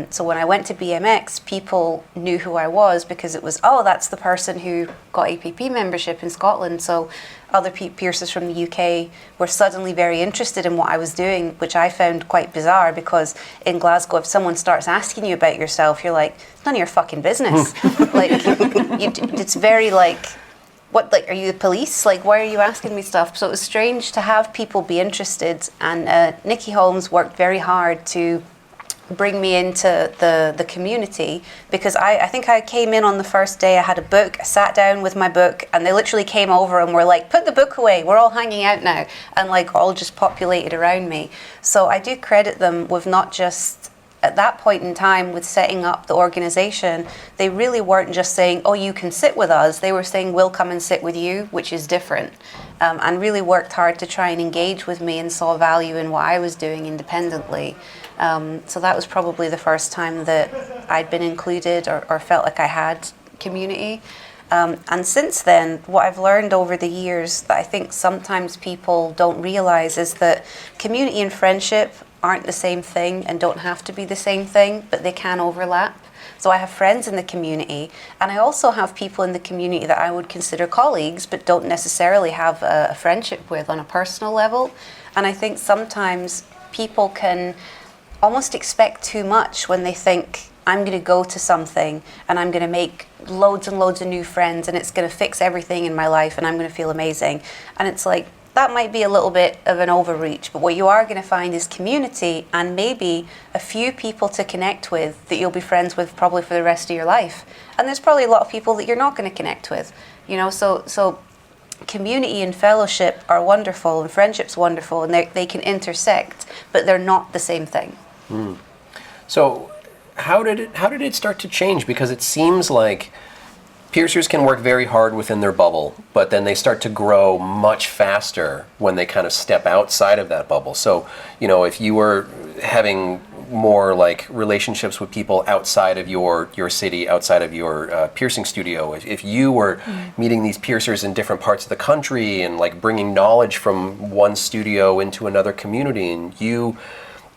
So when I went to BMX, people knew who I was because it was, oh, that's the person who got APP membership in Scotland. So other piercers from the UK were suddenly very interested in what I was doing, which I found quite bizarre, because in Glasgow, if someone starts asking you about yourself, you're like, it's none of your fucking business. Like, it's very like, what, like, are you the police? Like, why are you asking me stuff? So it was strange to have people be interested. And Nikki Holmes worked very hard to bring me into the community, because I think I came in on the first day. I had a book, I sat down with my book, and they literally came over and were like, put the book away, we're all hanging out now, and like all just populated around me. So I do credit them with not just at that point in time with setting up the organization. They really weren't just saying, oh, you can sit with us. They were saying, we'll come and sit with you, which is different, and really worked hard to try and engage with me and saw value in what I was doing independently. So that was probably the first time that I'd been included or felt like I had community. And since then, what I've learned over the years that I think sometimes people don't realize is that community and friendship aren't the same thing and don't have to be the same thing, but they can overlap. So I have friends in the community, and I also have people in the community that I would consider colleagues, but don't necessarily have a friendship with on a personal level. And I think sometimes people can almost expect too much when they think, I'm going to go to something and I'm going to make loads and loads of new friends and it's going to fix everything in my life and I'm going to feel amazing. And it's like, that might be a little bit of an overreach, but what you are going to find is community and maybe a few people to connect with that you'll be friends with probably for the rest of your life. And there's probably a lot of people that you're not going to connect with, you know, so community and fellowship are wonderful and friendship's wonderful and they can intersect, but they're not the same thing. So how did it start to change? Because it seems like piercers can work very hard within their bubble, but then they start to grow much faster when they kind of step outside of that bubble. So, you know, if you were having more like relationships with people outside of your city, outside of your piercing studio, if you were meeting these piercers in different parts of the country and like bringing knowledge from one studio into another community, and you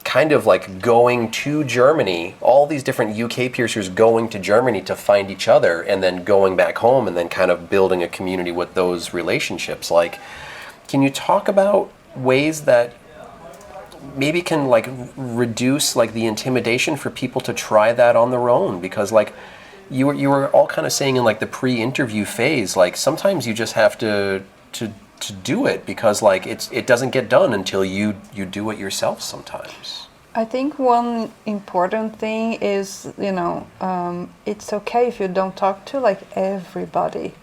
kind of like going to Germany, all these different UK piercers going to Germany to find each other and then going back home and then kind of building a community with those relationships. Like, can you talk about ways that maybe can like reduce like the intimidation for people to try that on their own? Because like you were all kind of saying in like the pre-interview phase, like sometimes you just have to do it because like it doesn't get done until you do it yourself sometimes. I think one important thing is, it's okay if you don't talk to like everybody,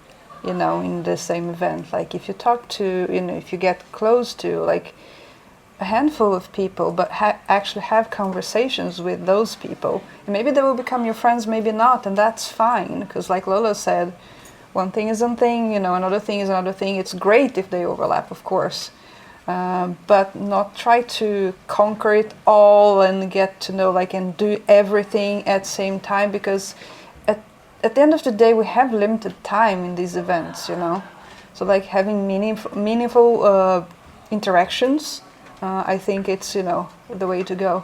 in the same event. Like if you talk to, if you get close to like a handful of people, but actually have conversations with those people. And maybe they will become your friends, maybe not, and that's fine. Because like Lola said, one thing is one thing, another thing is another thing. It's great if they overlap, of course. But not try to conquer it all and get to know and do everything at the same time, because at the end of the day we have limited time in these events, so like having meaningful interactions, I think it's the way to go.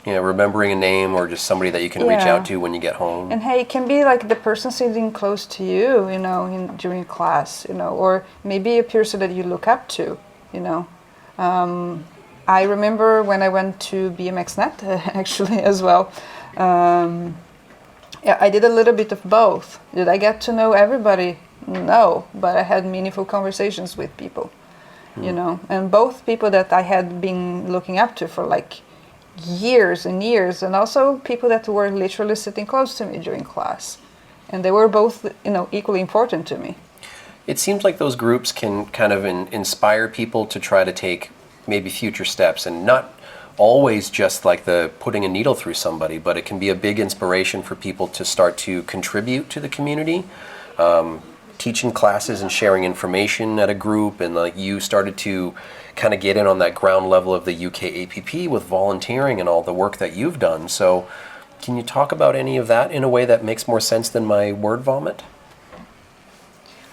Yeah, remembering a name or just somebody that you can reach out to when you get home. And hey, it can be like the person sitting close to you, during class, or maybe a person that you look up to. I remember when I went to BMXNet actually as well. I did a little bit of both. Did I get to know everybody? No, but I had meaningful conversations with people, and both people that I had been looking up to for like years and years, and also people that were literally sitting close to me during class, and they were both, equally important to me. It seems like those groups can kind of inspire people to try to take maybe future steps, and not always just like the putting a needle through somebody, but it can be a big inspiration for people to start to contribute to the community, teaching classes and sharing information at a group. And like you started to kind of get in on that ground level of the UKAPP with volunteering and all the work that you've done. So can you talk about any of that in a way that makes more sense than my word vomit?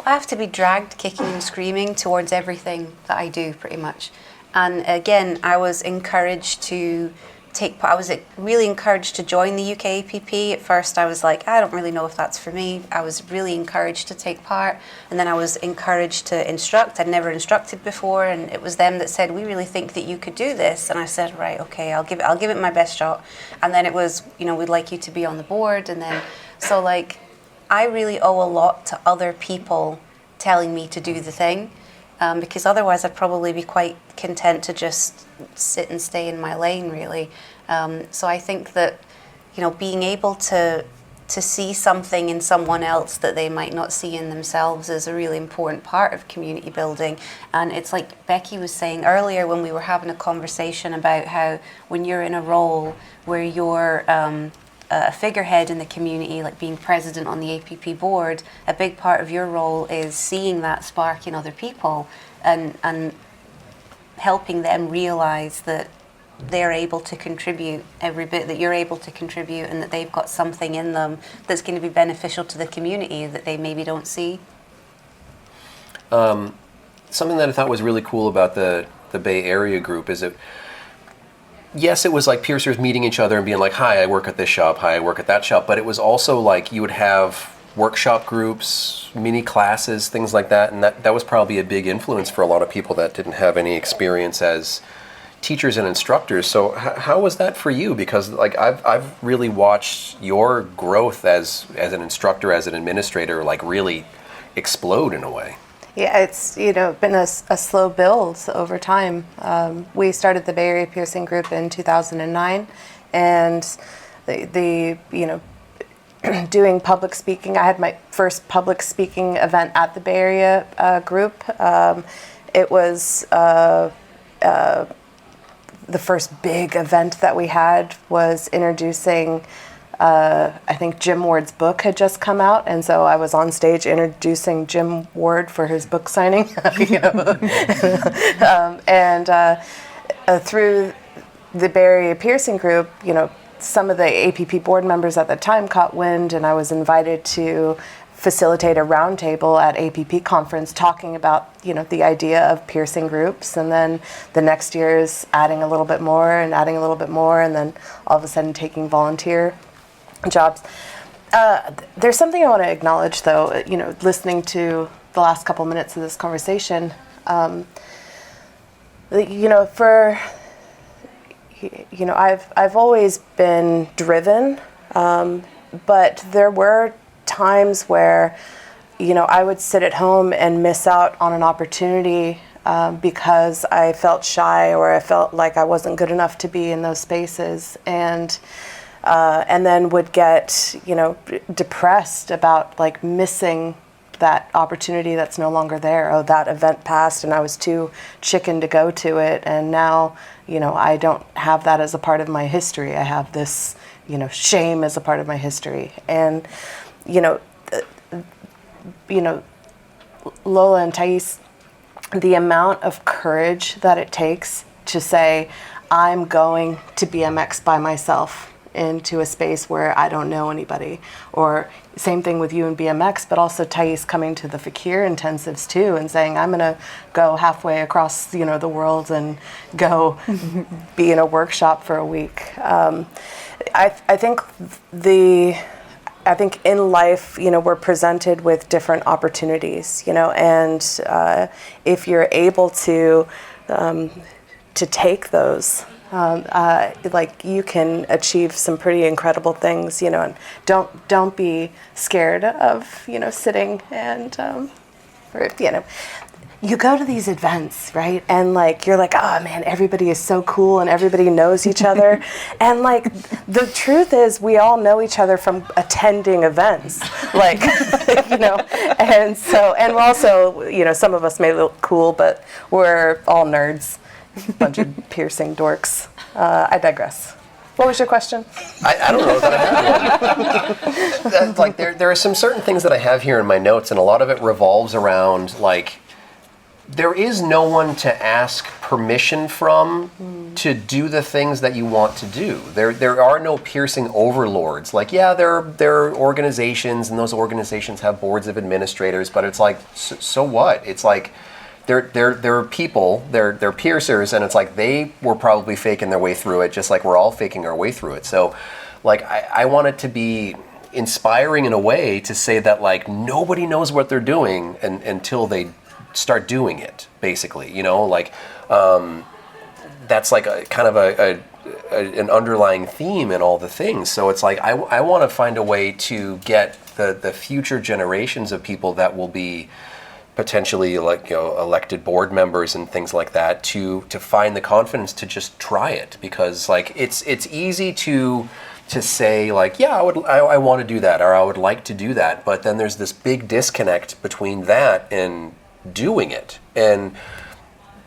I have to be dragged kicking and screaming towards everything that I do, pretty much. And again, I was encouraged to take part. I was really encouraged to join the UKAPP. At first I was like, I don't really know if that's for me. I was really encouraged to take part, and then I was encouraged to instruct. I'd never instructed before, and it was them that said, we really think that you could do this. And I said, right, okay, I'll give it my best shot. And then it was, we'd like you to be on the board. And then so like I really owe a lot to other people telling me to do the thing, because otherwise I'd probably be quite content to just sit and stay in my lane, really. So I think that, being able to see something in someone else that they might not see in themselves is a really important part of community building. And it's like Becky was saying earlier when we were having a conversation about how when you're in a role where you're a figurehead in the community, like being president on the APP board, a big part of your role is seeing that spark in other people and helping them realize that they're able to contribute every bit that you're able to contribute, and that they've got something in them that's going to be beneficial to the community that they maybe don't see. Something that I thought was really cool about the Bay Area group is yes, it was like piercers meeting each other and being like, hi, I work at this shop, hi, I work at that shop. But it was also like you would have workshop groups, mini classes, things like that. And that was probably a big influence for a lot of people that didn't have any experience as teachers and instructors. So how was that for you? Because like I've really watched your growth as an instructor, as an administrator, like really explode in a way. Yeah, it's been a slow build over time. We started the Bay Area Piercing Group in 2009, and the doing public speaking. I had my first public speaking event at the Bay Area group. It was the first big event that we had was introducing. I think Jim Ward's book had just come out, and so I was on stage introducing Jim Ward for his book signing. Through the Bay Area Piercing Group, some of the APP board members at the time caught wind, and I was invited to facilitate a roundtable at APP conference talking about the idea of piercing groups, and then the next year is adding a little bit more, and then all of a sudden taking volunteer jobs. There's something I want to acknowledge, though. Listening to the last couple minutes of this conversation, I've always been driven, but there were times where I would sit at home and miss out on an opportunity because I felt shy or I felt like I wasn't good enough to be in those spaces, and then would get, depressed about like missing that opportunity that's no longer there. Oh, that event passed and I was too chicken to go to it, and now, I don't have that as a part of my history. I have this, shame as a part of my history. And, Lola and Tais, the amount of courage that it takes to say, I'm going to BMX by myself into a space where I don't know anybody. Or same thing with you and BMX, but also Tais coming to the Fakir intensives too and saying, I'm going to go halfway across, the world and go be in a workshop for a week. I think in life, we're presented with different opportunities, and if you're able to take those, like you can achieve some pretty incredible things, and don't be scared of, sitting and, you go to these events, right? And like, you're like, oh man, everybody is so cool and everybody knows each other. And like, the truth is we all know each other from attending events, like, and so, and we're also, some of us may look cool, but we're all nerds, bunch of piercing dorks. I digress. What was your question? I don't know that I have one. Like, there are some certain things that I have here in my notes, and a lot of it revolves around, like, there is no one to ask permission from to do the things that you want to do. There are no piercing overlords. Like, yeah, there are organizations, and those organizations have boards of administrators, but it's like, so what? It's like, they're people, they're piercers, and it's like they were probably faking their way through it, just like we're all faking our way through it. So, like, I want it to be inspiring in a way to say that, like, nobody knows what they're doing until they start doing it, basically, that's like a kind of an underlying theme in all the things. So it's like I want to find a way to get the future generations of people that will be potentially, like, elected board members and things like that to find the confidence to just try it, because like it's easy to say, like, yeah, I want to do that, or I would like to do that, but then there's this big disconnect between that and doing it. And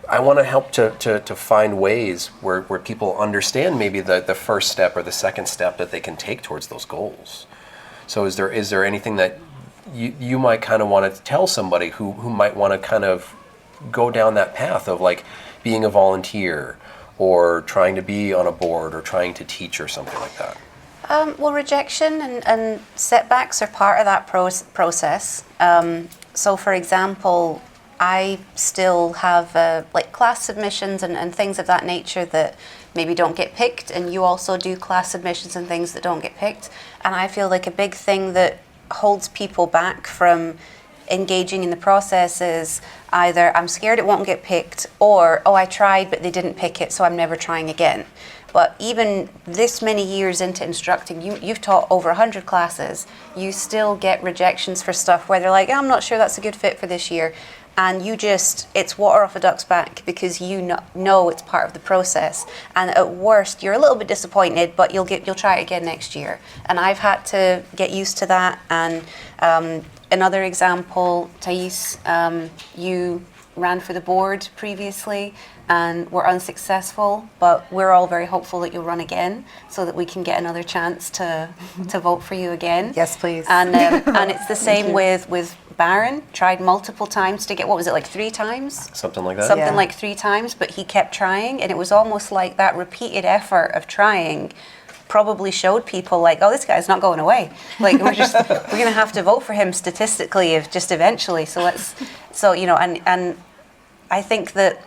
I want to help to find ways where people understand maybe the first step or the second step that they can take towards those goals. So is there anything that you might kind of want to tell somebody who might want to kind of go down that path of, like, being a volunteer or trying to be on a board or trying to teach or something like that? Well, rejection and setbacks are part of that process. So, for example, I still have like class submissions and things of that nature that maybe don't get picked, and you also do class submissions and things that don't get picked. And I feel like a big thing that holds people back from engaging in the process is either I'm scared it won't get picked, or, oh, I tried but they didn't pick it, so I'm never trying again. But even this many years into instructing, you've taught over 100 classes, you still get rejections for stuff where they're like, oh, I'm not sure that's a good fit for this year. And it's water off a duck's back, because you know it's part of the process. And at worst, you're a little bit disappointed, but you'll try it again next year. And I've had to get used to that. And another example, Tais, you ran for the board previously and were unsuccessful, but we're all very hopeful that you'll run again so that we can get another chance to vote for you again. Yes, please. And it's the same with Baron. Tried multiple times to get, what was it, like 3 times? Something like that. Something like 3 times, but he kept trying, and it was almost like that repeated effort of trying probably showed people, like, oh, this guy's not going away. Like, we're going to have to vote for him statistically eventually. So and I think that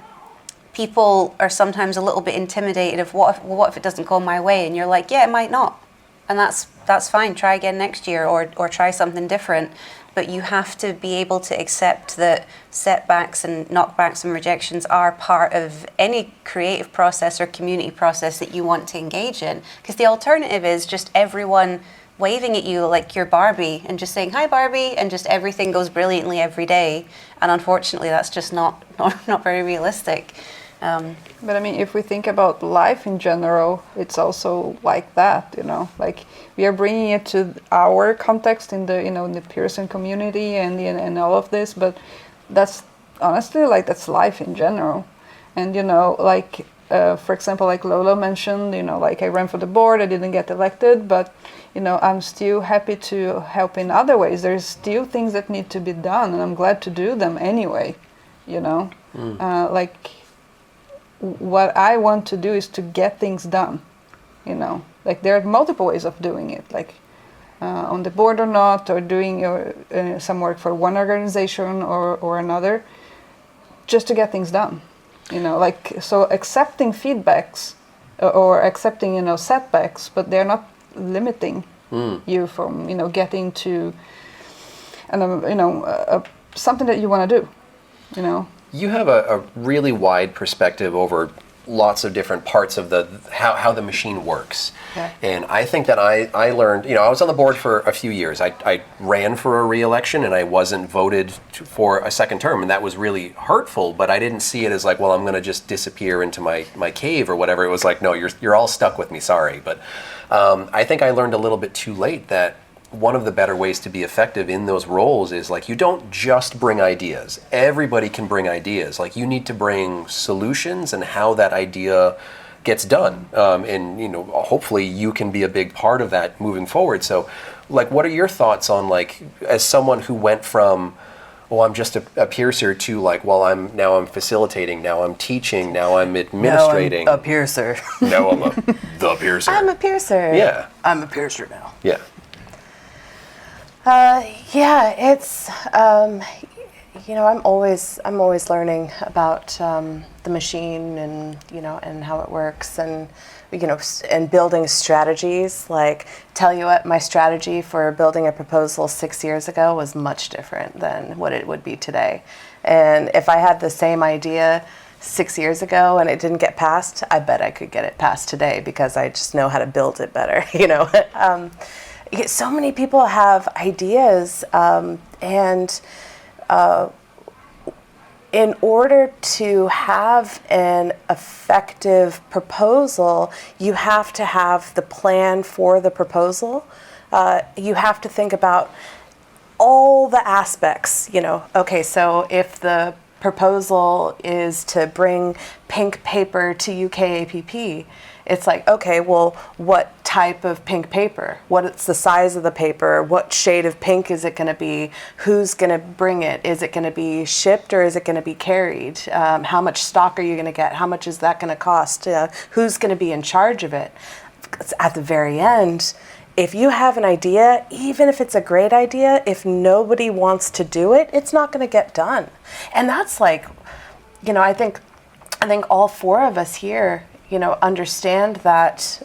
people are sometimes a little bit intimidated of what if it doesn't go my way, and you're like, yeah, it might not, and that's fine. Try again next year, or try something different. But you have to be able to accept that setbacks and knockbacks and rejections are part of any creative process or community process that you want to engage in. Because the alternative is just everyone waving at you like you're Barbie and just saying, hi, Barbie, and just everything goes brilliantly every day. And unfortunately, that's just not very realistic. But I mean, if we think about life in general, it's also like that, like we are bringing it to our context in the, in the piercing community and all of this, but that's honestly, like, that's life in general. And, like, for example, like Lola mentioned, like I ran for the board, I didn't get elected, but, I'm still happy to help in other ways. There's still things that need to be done, and I'm glad to do them anyway, like, what I want to do is to get things done, like there are multiple ways of doing it, like on the board or not, or doing some work for one organization or another, just to get things done, like, so accepting feedbacks or accepting, setbacks, but they're not limiting you from, getting to, something that you want to do, You have a really wide perspective over lots of different parts of how the machine works. Yeah. And I think that I learned, I was on the board for a few years. I ran for a re-election and I wasn't voted for a second term, and that was really hurtful, but I didn't see it as like, well, I'm going to just disappear into my cave or whatever. It was like, no, you're all stuck with me, sorry. But I think I learned a little bit too late that one of the better ways to be effective in those roles is like, you don't just bring ideas. Everybody can bring ideas. Like, you need to bring solutions and how that idea gets done. And hopefully you can be a big part of that moving forward. So like, what are your thoughts on, like, as someone who went from, well, I'm just a piercer to like, well, I'm facilitating, now I'm teaching, now I'm administrating. Now I'm a piercer. Now I'm the piercer. I'm a piercer. Yeah. I'm a piercer now. Yeah. Yeah, it's I'm always learning about the machine and and how it works, and and building strategies. Like, tell you what, my strategy for building a proposal 6 years ago was much different than what it would be today. And if I had the same idea 6 years ago and it didn't get passed, I bet I could get it passed today because I just know how to build it better. So many people have ideas, and in order to have an effective proposal, you have to have the plan for the proposal. You have to think about all the aspects, Okay, so if the proposal is to bring pink paper to UKAPP, it's like, okay, well, what type of pink paper? What's the size of the paper? What shade of pink is it going to be? Who's going to bring it? Is it going to be shipped or is it going to be carried? How much stock are you going to get? How much is that going to cost? Who's going to be in charge of it? At the very end, if you have an idea, even if it's a great idea, if nobody wants to do it, it's not going to get done. And that's like, I think all four of us here, understand that,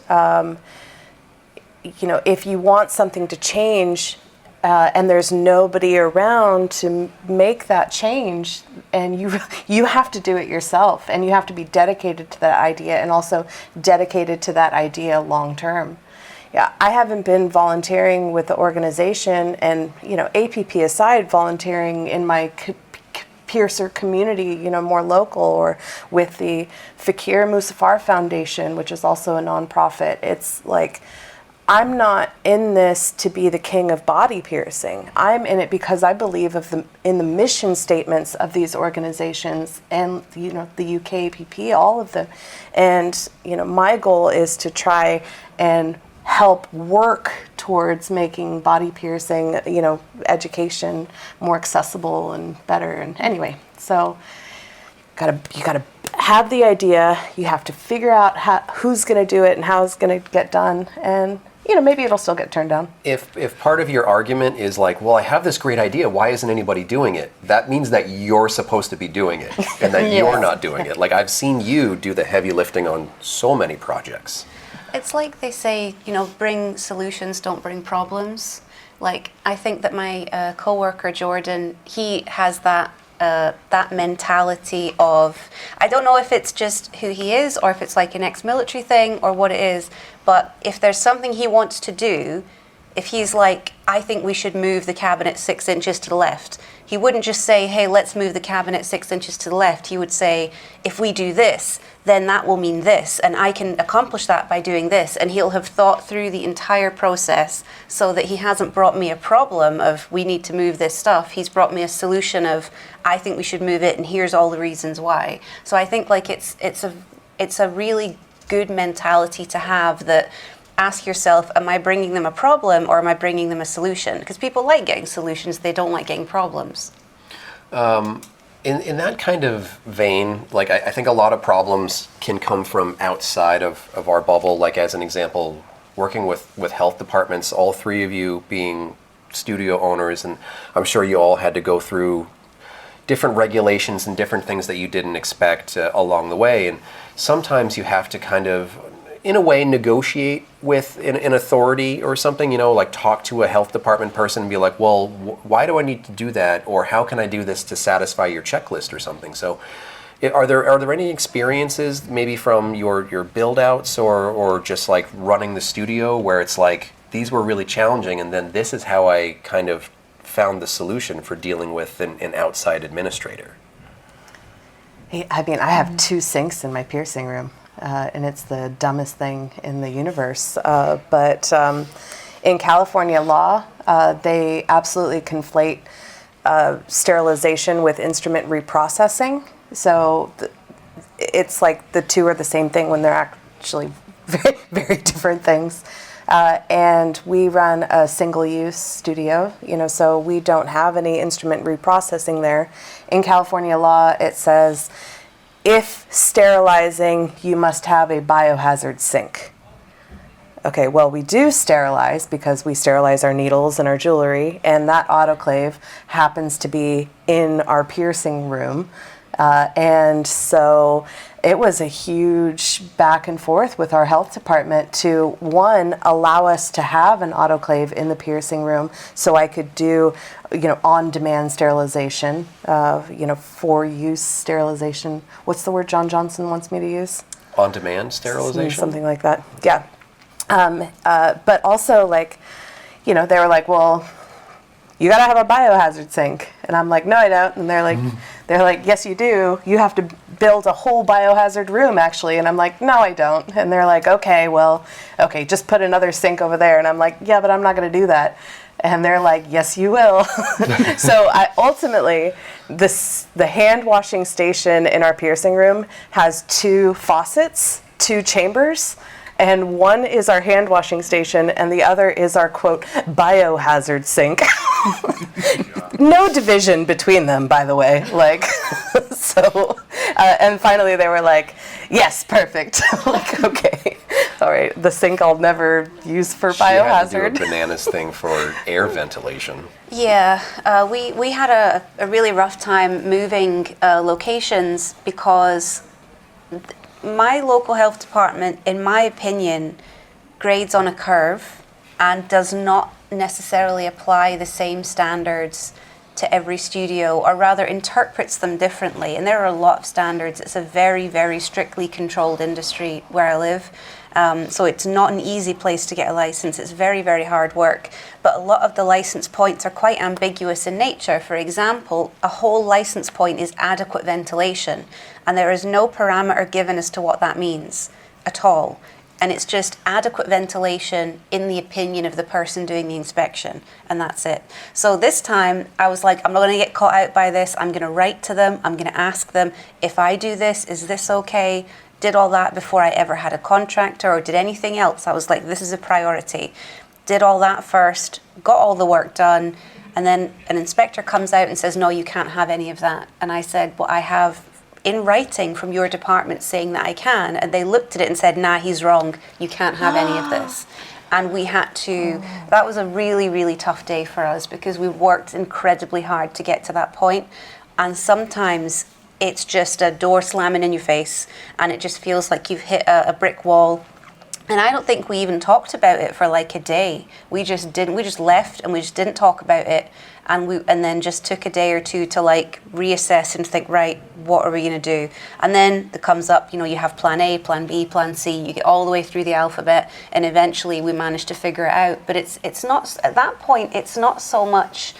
if you want something to change and there's nobody around to make that change, and you have to do it yourself, and you have to be dedicated to that idea and also dedicated to that idea long term. Yeah, I haven't been volunteering with the organization, and APP aside, volunteering in my piercer community, more local, or with the Fakir Musafar Foundation, which is also a nonprofit. It's like, I'm not in this to be the king of body piercing. I'm in it because I believe in the mission statements of these organizations and the UKAPP, all of them. And my goal is to try and help work towards making body piercing, education more accessible and better. And anyway, so you gotta have the idea. You have to figure out who's going to do it and how it's going to get done, and maybe it'll still get turned down. If part of your argument is like, well, I have this great idea, why isn't anybody doing it? That means that you're supposed to be doing it, and that you're not doing it. Like, I've seen you do the heavy lifting on so many projects. It's like they say, bring solutions, don't bring problems. Like, I think that my coworker Jordan, he has that mentality of, I don't know if it's just who he is or if it's like an ex-military thing or what it is, but if there's something he wants to do, if he's like, I think we should move the cabinet 6 inches to the left, he wouldn't just say, hey, let's move the cabinet 6 inches to the left. He would say, if we do this, then that will mean this, and I can accomplish that by doing this. And he'll have thought through the entire process so that he hasn't brought me a problem of, we need to move this stuff. He's brought me a solution of, I think we should move it, and here's all the reasons why. So I think like it's a really good mentality to have, that ask yourself, am I bringing them a problem or am I bringing them a solution? Because people like getting solutions, they don't like getting problems. In that kind of vein, like I think a lot of problems can come from outside of our bubble. Like as an example, working with health departments, all three of you being studio owners, and I'm sure you all had to go through different regulations and different things that you didn't expect along the way. And sometimes you have to kind of, in a way, negotiate with an authority or something, like talk to a health department person and be like, well, why do I need to do that? Or how can I do this to satisfy your checklist or something? So are there any experiences maybe from your build outs or just like running the studio where it's like, these were really challenging and then this is how I kind of found the solution for dealing with an outside administrator? I mean, I have 2 sinks in my piercing room. And it's the dumbest thing in the universe. But in California law, they absolutely conflate sterilization with instrument reprocessing. So it's like the two are the same thing when they're actually very, very different things. And we run a single-use studio, so we don't have any instrument reprocessing there. In California law, it says, if sterilizing, you must have a biohazard sink. Okay, well, we do sterilize because we sterilize our needles and our jewelry, and that autoclave happens to be in our piercing room. And so it was a huge back and forth with our health department to, one, allow us to have an autoclave in the piercing room so I could do, on-demand sterilization, for-use sterilization. What's the word John Johnson wants me to use? On-demand sterilization? Something like that, yeah. But also, they were like, well, you gotta have a biohazard sink. And I'm like, no, I don't. And they're like, yes, you do. You have to build a whole biohazard room, actually. And I'm like, no, I don't. And they're like, okay, just put another sink over there. And I'm like, yeah, but I'm not gonna do that. And they're like, yes, you will. So ultimately, the hand washing station in our piercing room has 2 faucets, 2 chambers. And one is our hand washing station, and the other is our, quote, biohazard sink. No division between them, by the way. And finally they were like, yes, perfect. Okay, all right, the sink I'll never use for biohazard. She had to do a bananas thing for air ventilation. Yeah, we had a really rough time moving locations because my local health department, in my opinion, grades on a curve and does not necessarily apply the same standards to every studio, or rather interprets them differently. And there are a lot of standards. It's a very, very strictly controlled industry where I live. So it's not an easy place to get a license. It's very, very hard work. But a lot of the license points are quite ambiguous in nature. For example, a whole license point is adequate ventilation, and there is no parameter given as to what that means at all. And it's just adequate ventilation in the opinion of the person doing the inspection, and that's it. So this time I was like, I'm not going to get caught out by this. I'm going to write to them. I'm going to ask them, if I do this, is this okay? Did all that before I ever had a contractor or did anything else. I was like, this is a priority. Did all that first, got all the work done, and then an inspector comes out and says, no, you can't have any of that. And I said, well, I have in writing from your department saying that I can. And they looked at it and said, nah, he's wrong. You can't have any of this. And we had to, that was a really, really tough day for us because we worked incredibly hard to get to that point. And sometimes it's just a door slamming in your face and it just feels like you've hit a brick wall. And I don't think we even talked about it for like a day. We just didn't. We just left and we just didn't talk about it. And then just took a day or two to like reassess and think, right, what are we going to do? And then it comes up, you have plan A, plan B, plan C. You get all the way through the alphabet, and eventually we managed to figure it out. But it's not, at that point, it's not so much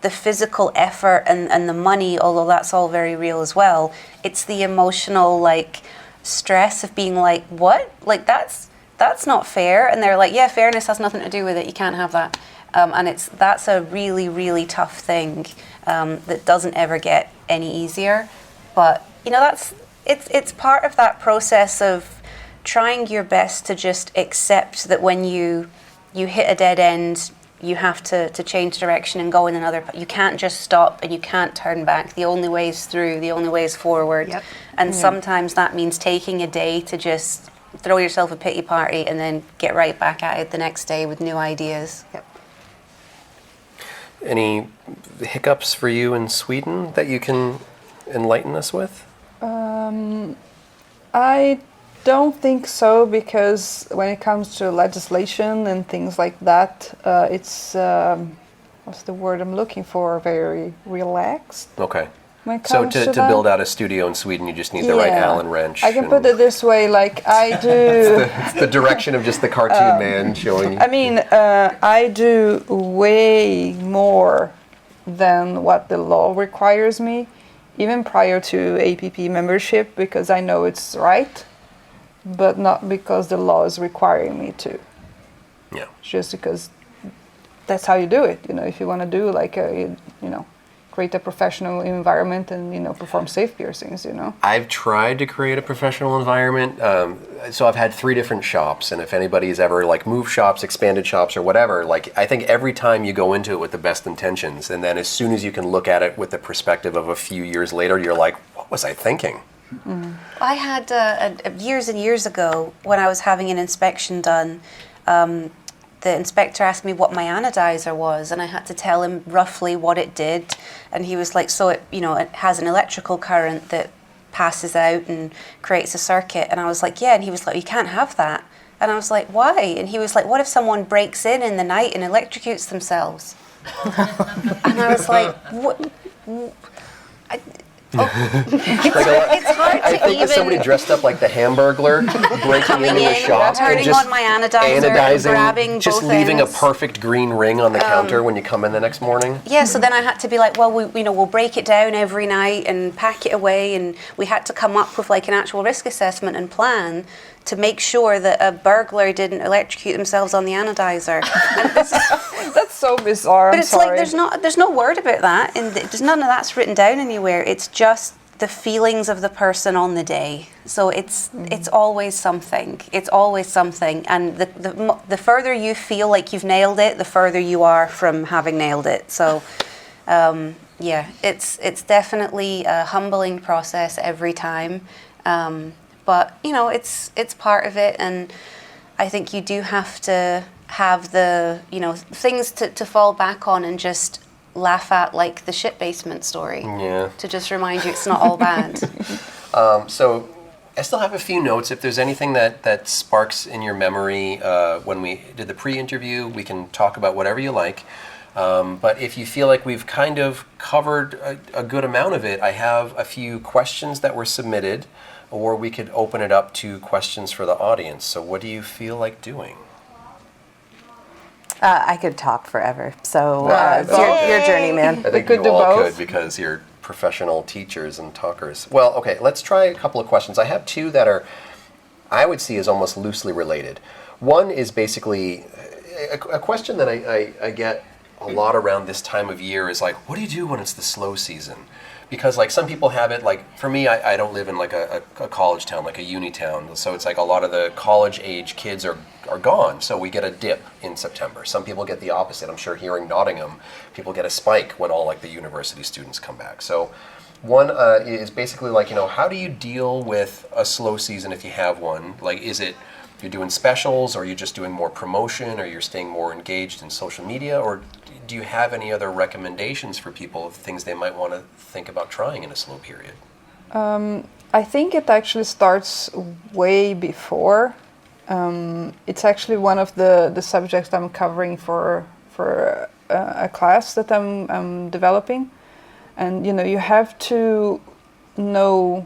the physical effort and the money, although that's all very real as well. It's the emotional like stress of being like, what? Like that's not fair. And they're like, yeah, fairness has nothing to do with it. You can't have that. And that's a really, really tough thing that doesn't ever get any easier. But it's part of that process of trying your best to just accept that when you hit a dead end, you have to change direction and go in another. You can't just stop and you can't turn back. The only way is through. The only way is forward. Yep. And sometimes that means taking a day to just throw yourself a pity party and then get right back at it the next day with new ideas. Yep. Any hiccups for you in Sweden that you can enlighten us with? I don't think so, because when it comes to legislation and things like that, it's what's the word I'm looking for? Very relaxed. Okay. When it So comes to that. build out a studio in Sweden, you just need the right Allen wrench. I can and put it this way, like I do. It's the direction of just the cartoon man showing you. I mean, I do way more than what the law requires me, even prior to APP membership, because I know it's right, but not because the law is requiring me to. Yeah. Just because that's how you do it. If you want to do like create a professional environment and perform safe piercings. I've tried to create a professional environment. So I've had 3 different shops, and if anybody's ever like moved shops, expanded shops, or whatever, like I think every time you go into it with the best intentions, and then as soon as you can look at it with the perspective of a few years later, you're like, what was I thinking? I had years and years ago when I was having an inspection done. The inspector asked me what my anodizer was, and I had to tell him roughly what it did. And he was like, so it has an electrical current that passes out and creates a circuit. And I was like, yeah. And he was like, you can't have that. And I was like, why? And he was like, what if someone breaks in the night and electrocutes themselves? And I was like, what? It's hard to I think even of somebody dressed up like the Hamburglar, breaking into a shop and turning just on my anodizer, grabbing just both leaving ends. a perfect green ring on the counter when you come in the next morning. Yeah, so then I had to be like, well, we'll break it down every night and pack it away, and we had to come up with like an actual risk assessment and plan to make sure that a burglar didn't electrocute themselves on the anodizer. That's so bizarre. But I'm it's sorry. like there's no word about that, and there's none of that's written down anywhere. It's just the feelings of the person on the day. So it's always something. It's always something, and the further you feel like you've nailed it, the further you are from having nailed it. So yeah, it's definitely a humbling process every time. But it's part of it, and I think you do have to have the things to fall back on and just laugh at, like the shit basement story. Yeah. To just remind you it's not all bad. So I still have a few notes. If there's anything that sparks in your memory when we did the pre-interview, we can talk about whatever you like. But if you feel like we've kind of covered a good amount of it, I have a few questions that were submitted, or we could open it up to questions for the audience. So what do you feel like doing? I could talk forever. So it's your journey, man. I think could you do all both. could, because you're professional teachers and talkers. Well, okay, let's try a couple of questions. I have 2 that are, I would see as almost loosely related. One is basically a question that I get a lot around this time of year is like, what do you do when it's the slow season? Because like some people have it, like for me, I don't live in like a college town, like a uni town. So it's like a lot of the college age kids are gone. So we get a dip in September. Some people get the opposite. I'm sure here in Nottingham, people get a spike when all like the university students come back. So one is basically like, how do you deal with a slow season if you have one? Like, is it you're doing specials, or you're just doing more promotion, or you're staying more engaged in social media, or do you have any other recommendations for people of things they might want to think about trying in a slow period? I think it actually starts way before it's actually one of the subjects I'm covering for a class that I'm developing. And you have to know,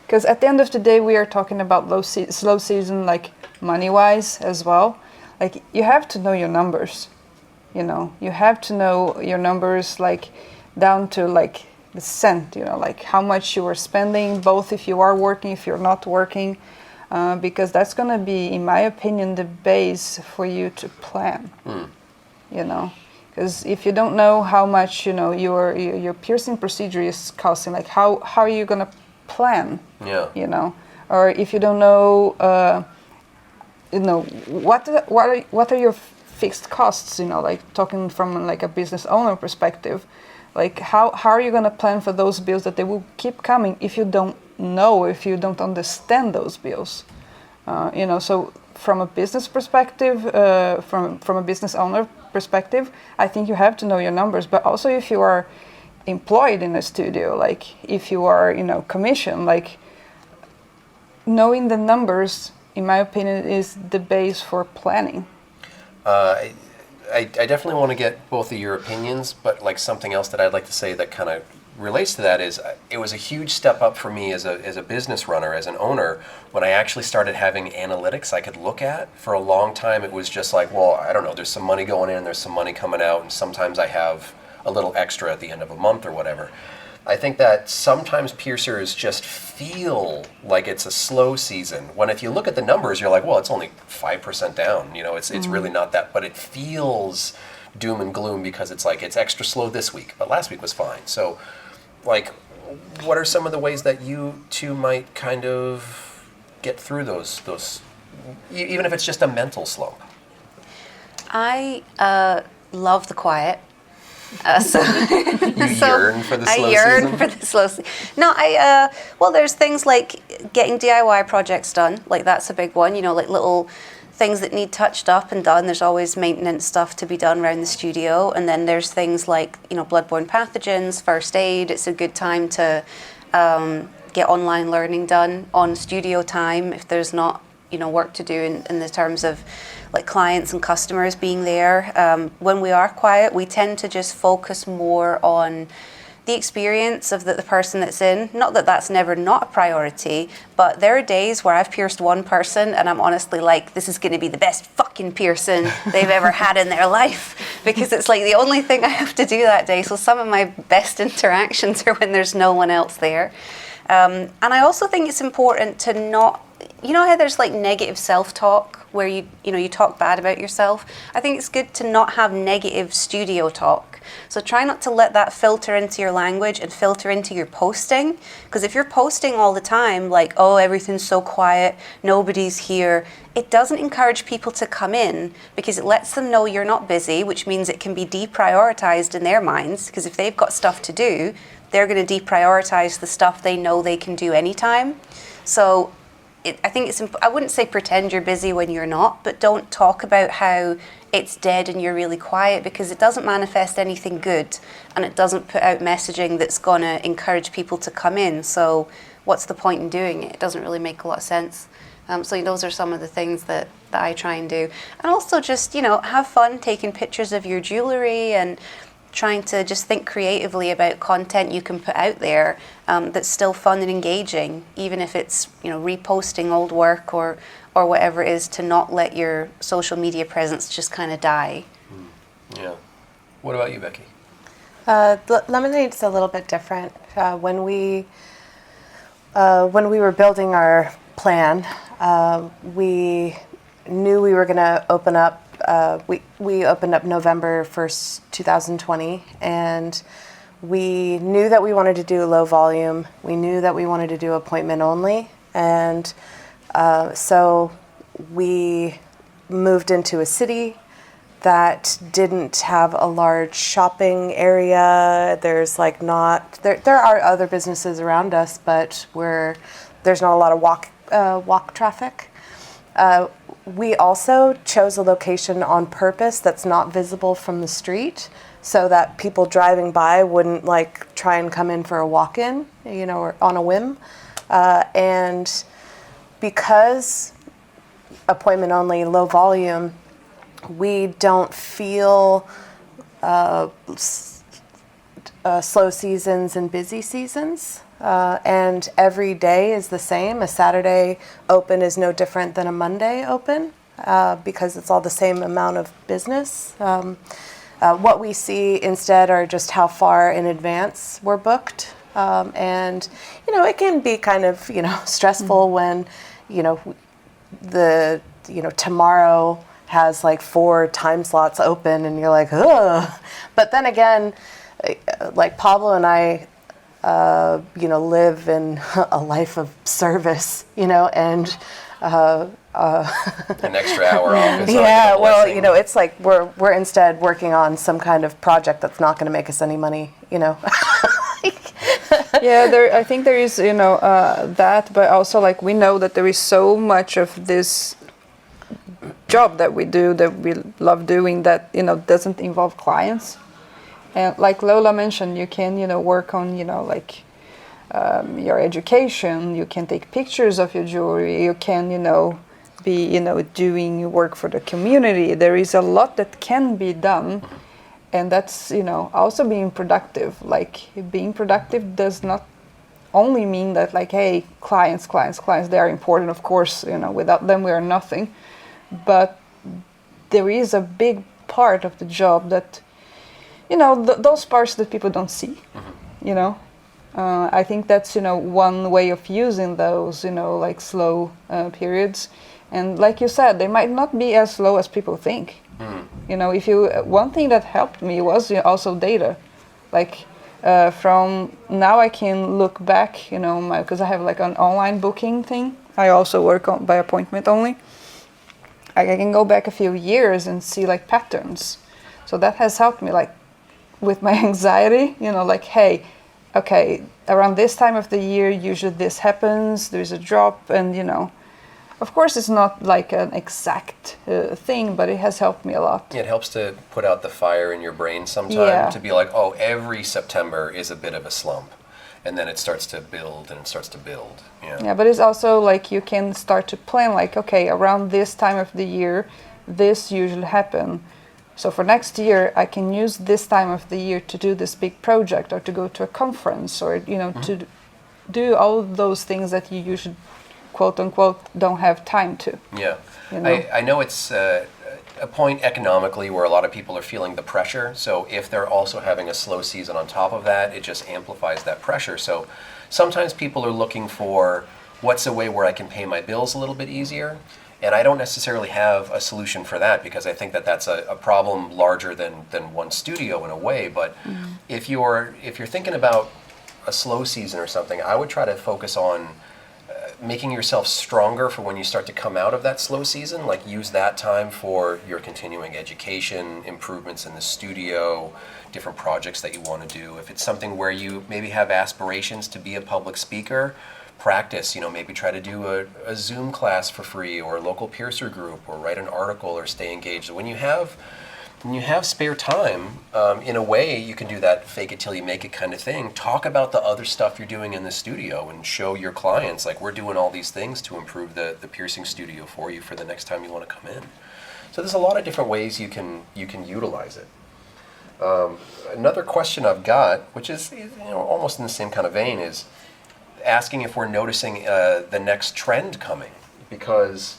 because at the end of the day we are talking about slow season, like money-wise as well. Like you have to know your numbers. You have to know your numbers, like down to like the cent. Like how much you are spending, both if you are working, if you're not working, because that's going to be, in my opinion, the base for you to plan. Because if you don't know how much your piercing procedure is costing, like how are you going to plan? Or if you don't know what are your fixed costs, like talking from like a business owner perspective, like how are you going to plan for those bills that they will keep coming if you don't know, if you don't understand those bills? So from a business perspective, from a business owner perspective, I think you have to know your numbers. But also if you are employed in a studio, like if you are commissioned, like knowing the numbers, in my opinion, is the base for planning. I definitely want to get both of your opinions, but like something else that I'd like to say that kind of relates to that is it was a huge step up for me as a business runner, as an owner, when I actually started having analytics I could look at. For a long time it was just like, well, I don't know, there's some money going in, there's some money coming out, and sometimes I have a little extra at the end of a month or whatever. I think that sometimes piercers just feel like it's a slow season, when if you look at the numbers, you're like, well, it's only 5% down. It's really not that, but it feels doom and gloom because it's like it's extra slow this week, but last week was fine. So, like, what are some of the ways that you two might kind of get through those even if it's just a mental slump? I love the quiet. So yearn for the slow I yearn season? for the slow season. No, well, there's things like getting DIY projects done. Like that's a big one. Like little things that need touched up and done. There's always maintenance stuff to be done around the studio. And then there's things like bloodborne pathogens, first aid. It's a good time to get online learning done on studio time if there's not work to do in the terms of like clients and customers being there. When we are quiet, we tend to just focus more on the experience of the person that's in. Not that that's never not a priority, but there are days where I've pierced one person and I'm honestly like, this is going to be the best fucking piercing they've ever had in their life, because it's like the only thing I have to do that day. So some of my best interactions are when there's no one else there. And I also think it's important to not, how there's like negative self-talk where you talk bad about yourself. I think it's good to not have negative studio talk. So try not to let that filter into your language and filter into your posting. Because if you're posting all the time, like, oh, everything's so quiet, nobody's here, it doesn't encourage people to come in, because it lets them know you're not busy, which means it can be deprioritized in their minds. Because if they've got stuff to do, they're going to deprioritize the stuff they know they can do anytime. So I think it's, I wouldn't say pretend you're busy when you're not, but don't talk about how it's dead and you're really quiet, because it doesn't manifest anything good and it doesn't put out messaging that's going to encourage people to come in. So what's the point in doing it? It doesn't really make a lot of sense. So those are some of the things that I try and do. And also just, have fun taking pictures of your jewelry and trying to just think creatively about content you can put out there that's still fun and engaging, even if it's reposting old work or whatever it is, to not let your social media presence just kind of die. Yeah. What about you, Becky? Lemonade's a little bit different. When we were building our plan, we knew we were going to open up. We opened up November 1st, 2020, and we knew that we wanted to do low volume. We knew that we wanted to do appointment only, and so we moved into a city that didn't have a large shopping area. There's like not there are other businesses around us, but there's not a lot of walk traffic. We also chose a location on purpose that's not visible from the street, so that people driving by wouldn't like try and come in for a walk-in, or on a whim. And because appointment only, low volume, we don't feel slow seasons and busy seasons. And every day is the same. A Saturday open is no different than a Monday open because it's all the same amount of business. What we see instead are just how far in advance we're booked. And, it can be kind of, stressful when, tomorrow has like 4 time slots open and you're like, ugh. But then again, like Pablo and I, live in a life of service, and an extra hour off. Yeah, well, it's like we're instead working on some kind of project that's not going to make us any money, Yeah, I think there is, that, but also like we know that there is so much of this job that we do that we love doing that, doesn't involve clients. And like Lola mentioned, you can, work on, your education, you can take pictures of your jewelry, you can, be, doing work for the community. There is a lot that can be done. And that's, also being productive. Like, being productive does not only mean that, like, hey, clients, they are important, of course, without them we are nothing. But there is a big part of the job that, those parts that people don't see, I think that's, one way of using those, like, slow periods. And like you said, they might not be as slow as people think. One thing that helped me was also data. Like from now I can look back, because I have like an online booking thing. I also work on by appointment only. I can go back a few years and see like patterns. So that has helped me like with my anxiety, like, hey, okay, around this time of the year, usually this happens, there's a drop, and of course, it's not like an exact thing, but it has helped me a lot. It helps to put out the fire in your brain sometime, to be like, oh, every September is a bit of a slump. And then it starts to build and it starts to build. Yeah, but it's also like you can start to plan like, okay, around this time of the year, this usually happen. So for next year, I can use this time of the year to do this big project or to go to a conference or, to do all those things that you usually quote unquote don't have time to. Yeah. I know it's a point economically where a lot of people are feeling the pressure. So if they're also having a slow season on top of that, it just amplifies that pressure. So sometimes people are looking for what's a way where I can pay my bills a little bit easier. And I don't necessarily have a solution for that because I think that that's a problem larger than one studio in a way. But if you're thinking about a slow season or something, I would try to focus on making yourself stronger for when you start to come out of that slow season. Like use that time for your continuing education, improvements in the studio, different projects that you want to do. If it's something where you maybe have aspirations to be a public speaker, practice, maybe try to do a Zoom class for free or a local piercer group or write an article or stay engaged. When you have spare time, in a way you can do that fake it till you make it kind of thing. Talk about the other stuff you're doing in the studio and show your clients like we're doing all these things to improve the piercing studio for you for the next time you want to come in. So there's a lot of different ways you can utilize it. Another question I've got, which is almost in the same kind of vein, is asking if we're noticing the next trend coming, because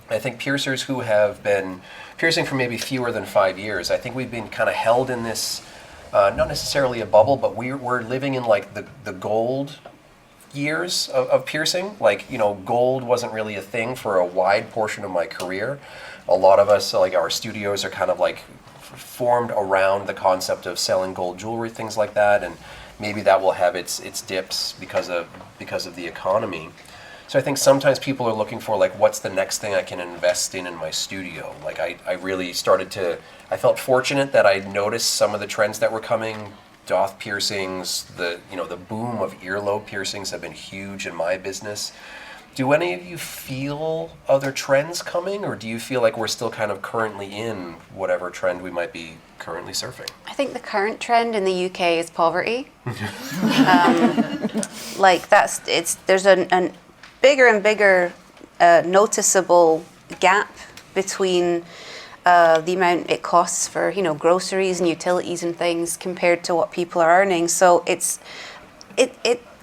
I think piercers who have been piercing for maybe fewer than 5 years, I think we've been kind of held in this, not necessarily a bubble, but we're living in like the gold years of piercing. Like, gold wasn't really a thing for a wide portion of my career. A lot of us, like our studios are kind of like formed around the concept of selling gold jewelry, things like that, and maybe that will have its dips because of the economy. So I think sometimes people are looking for like, what's the next thing I can invest in my studio? Like I really I felt fortunate that I noticed some of the trends that were coming. Doth piercings, the boom of earlobe piercings have been huge in my business. Do any of you feel other trends coming, or do you feel like we're still kind of currently in whatever trend we might be currently surfing? I think the current trend in the UK is poverty. There's a bigger and bigger noticeable gap between the amount it costs for, you know, groceries and utilities and things compared to what people are earning. So it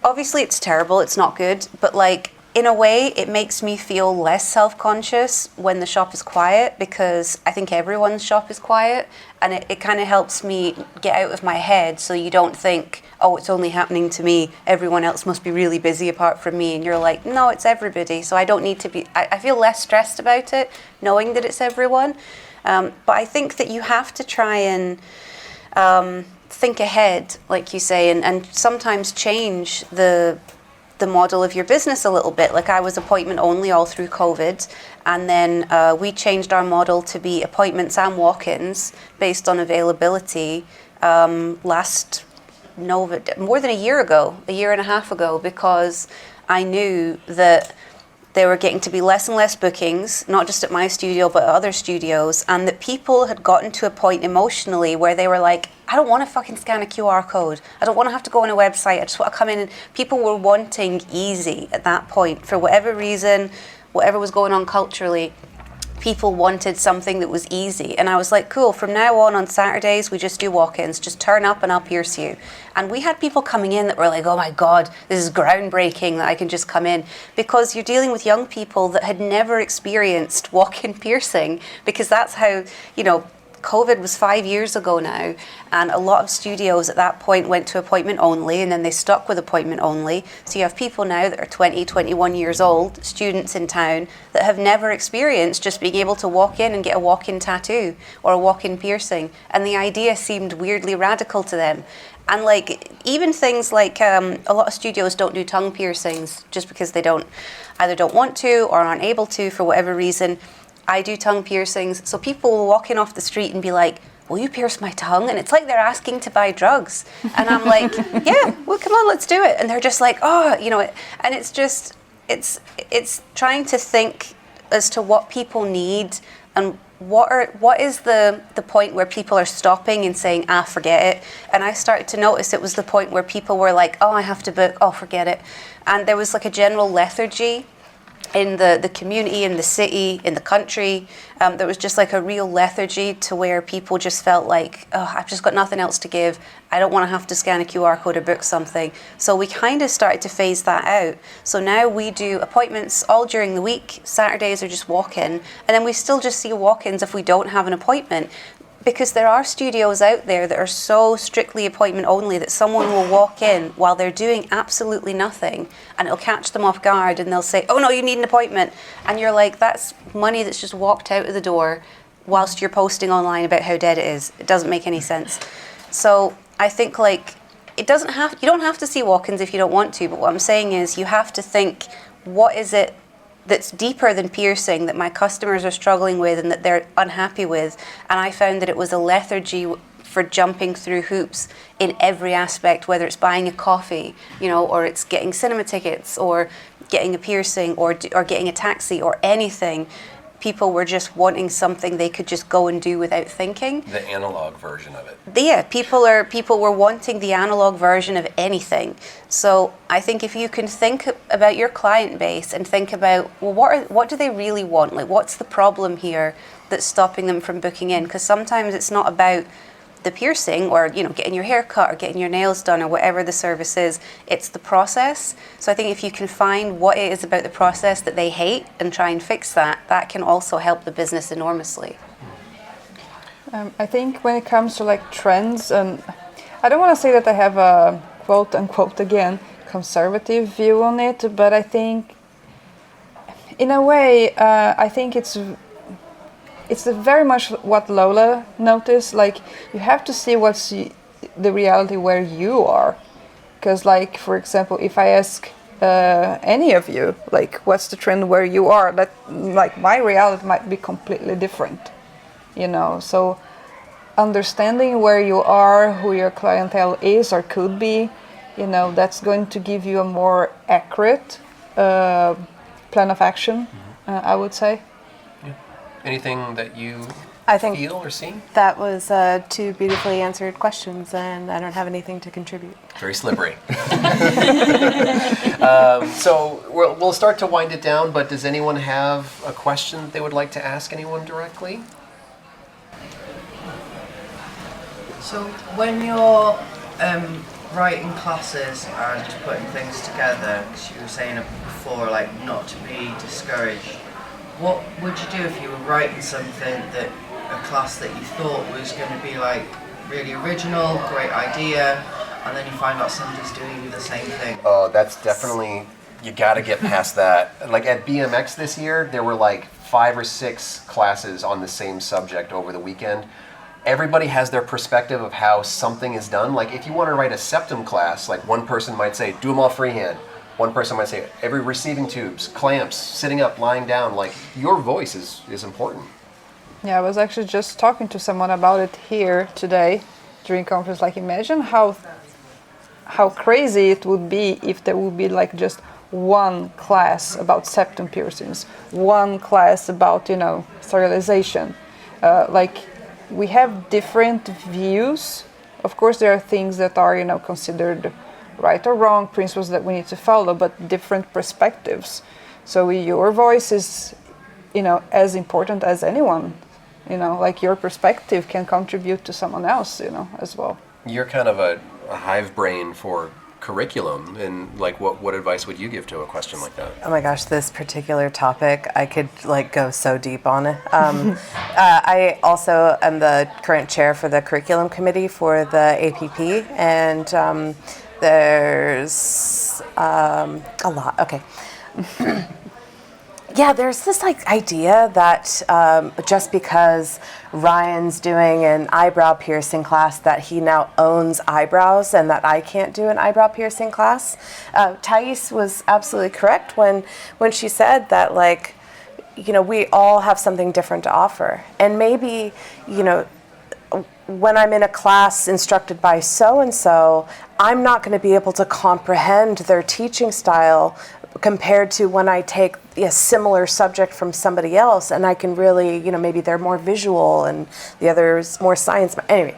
obviously it's terrible, it's not good, but like in a way it makes me feel less self-conscious when the shop is quiet, because I think everyone's shop is quiet, and it kind of helps me get out of my head, so you don't think, oh, it's only happening to me, everyone else must be really busy apart from me, and you're like, no, it's everybody, so I don't need to be, I feel less stressed about it knowing that it's everyone. But I think that you have to try and think ahead, like you say, and sometimes change the model of your business a little bit. Like I was appointment only all through COVID, and then we changed our model to be appointments and walk-ins based on availability more than a year and a half ago, because I knew that there were getting to be less and less bookings, not just at my studio, but at other studios, and that people had gotten to a point emotionally where they were like, I don't want to fucking scan a QR code. I don't want to have to go on a website. I just want to come in. And people were wanting easy at that point. For whatever reason, whatever was going on culturally, people wanted something that was easy. And I was like, cool, from now on Saturdays, we just do walk-ins. Just turn up and I'll pierce you. And we had people coming in that were like, oh my God, this is groundbreaking that I can just come in. Because you're dealing with young people that had never experienced walk-in piercing, because that's how, you know, COVID was 5 years ago now, and a lot of studios at that point went to appointment only, and then they stuck with appointment only. So you have people now that are 20, 21 years old, students in town, that have never experienced just being able to walk in and get a walk-in tattoo or a walk-in piercing. And the idea seemed weirdly radical to them. And like even things like a lot of studios don't do tongue piercings just because they either don't want to or aren't able to for whatever reason. I do tongue piercings, so people will walk in off the street and be like, will you pierce my tongue? And it's like they're asking to buy drugs. And I'm like, yeah, well, come on, let's do it. And they're just like, oh, you know, and it's just, it's trying to think as to what people need and what is the point where people are stopping and saying, forget it. And I started to notice it was the point where people were like, oh, I have to book, oh, forget it. And there was like a general lethargy in the community, in the city, in the country. There was just like a real lethargy to where people just felt like, oh, I've just got nothing else to give. I don't want to have to scan a QR code or book something. So we kind of started to phase that out. So now we do appointments all during the week. Saturdays are just walk-in. And then we still just see walk-ins if we don't have an appointment. Because there are studios out there that are so strictly appointment only that someone will walk in while they're doing absolutely nothing, and it'll catch them off guard, and they'll say, oh no, you need an appointment. And you're like, that's money that's just walked out of the door whilst you're posting online about how dead it is. It doesn't make any sense. So I think like you don't have to see walk-ins if you don't want to, but what I'm saying is you have to think, what is it that's deeper than piercing that my customers are struggling with and that they're unhappy with? And I found that it was a lethargy for jumping through hoops in every aspect, whether it's buying a coffee, you know, or it's getting cinema tickets, or getting a piercing, or getting a taxi, or anything. People were just wanting something they could just go and do without thinking. The analog version of it. Yeah, people were wanting the analog version of anything. So I think if you can think about your client base and think about, well, what do they really want? Like, what's the problem here that's stopping them from booking in? Because sometimes it's not about the piercing or, you know, getting your hair cut or getting your nails done or whatever the service is. It's the process. So I think if you can find what it is about the process that they hate and try and fix that, that can also help the business enormously. I think when it comes to like trends, and I don't want to say that I have a quote unquote again conservative view on it, but I think in a way I think it's very much what Lola noticed. Like, you have to see what's the reality where you are. Because, like, for example, if I ask any of you, like, what's the trend where you are, that, like, my reality might be completely different, you know. So understanding where you are, who your clientele is or could be, you know, that's going to give you a more accurate plan of action, I would say. Anything that you... I think feel or see? that was two beautifully answered questions, and I don't have anything to contribute. Very slippery. So we'll start to wind it down, but does anyone have a question that they would like to ask anyone directly? So when you're writing classes and putting things together, because you were saying it before, like not to be discouraged, what would you do if you were writing something that a class that you thought was going to be like really original, great idea, and then you find out somebody's doing the same thing? Oh, that's definitely, you got to get past that. Like at BMX this year, there were like 5 or 6 classes on the same subject over the weekend. Everybody has their perspective of how something is done. Like if you want to write a septum class, like one person might say, do them all freehand. One person might say, every receiving tubes, clamps, sitting up, lying down. Like your voice is important. Yeah, I was actually just talking to someone about it here today during conference. Like, imagine how crazy it would be if there would be like just one class about septum piercings, one class about, you know, sterilization. Like, we have different views. Of course, there are things that are, you know, considered right or wrong, principles that we need to follow, but different perspectives. So your voice is, you know, as important as anyone. You know, like your perspective can contribute to someone else, you know, as well. You're kind of a hive brain for curriculum, and like what advice would you give to a question like that? Oh my gosh, this particular topic, I could like go so deep on it. I also am the current chair for the curriculum committee for the APP, and there's a lot. Okay. Yeah, there's this like idea that just because Ryan's doing an eyebrow piercing class that he now owns eyebrows and that I can't do an eyebrow piercing class. Tais was absolutely correct when she said that, like, you know, we all have something different to offer. And maybe, you know, when I'm in a class instructed by so-and-so, I'm not going to be able to comprehend their teaching style compared to when I take a similar subject from somebody else, and I can really, you know, maybe they're more visual and the other's more science. Anyway,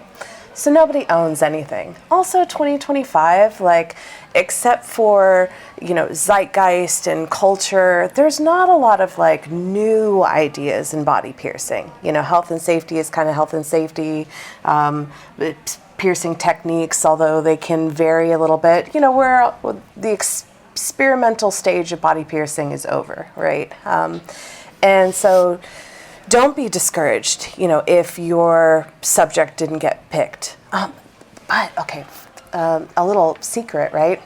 so nobody owns anything. Also 2025, like, except for, you know, zeitgeist and culture, there's not a lot of like new ideas in body piercing. You know, health and safety is kind of health and safety. Piercing techniques, although they can vary a little bit, you know, where the experimental stage of body piercing is over, right? And so don't be discouraged, you know, if your subject didn't get picked. But, okay, a little secret, right?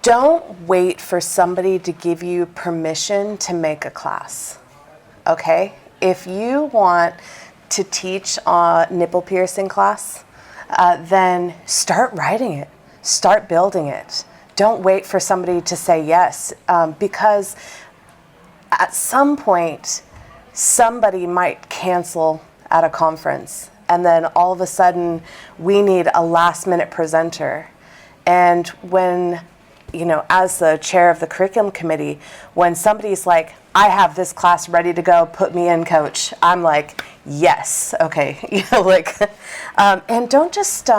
Don't wait for somebody to give you permission to make a class, okay? If you want to teach a nipple piercing class, then start writing it. Start building it. Don't wait for somebody to say yes, because at some point, somebody might cancel at a conference, and then all of a sudden, we need a last-minute presenter. And when, you know, as the chair of the curriculum committee, when somebody's like, I have this class ready to go, put me in, coach, I'm like, yes, okay, you know, like, and don't just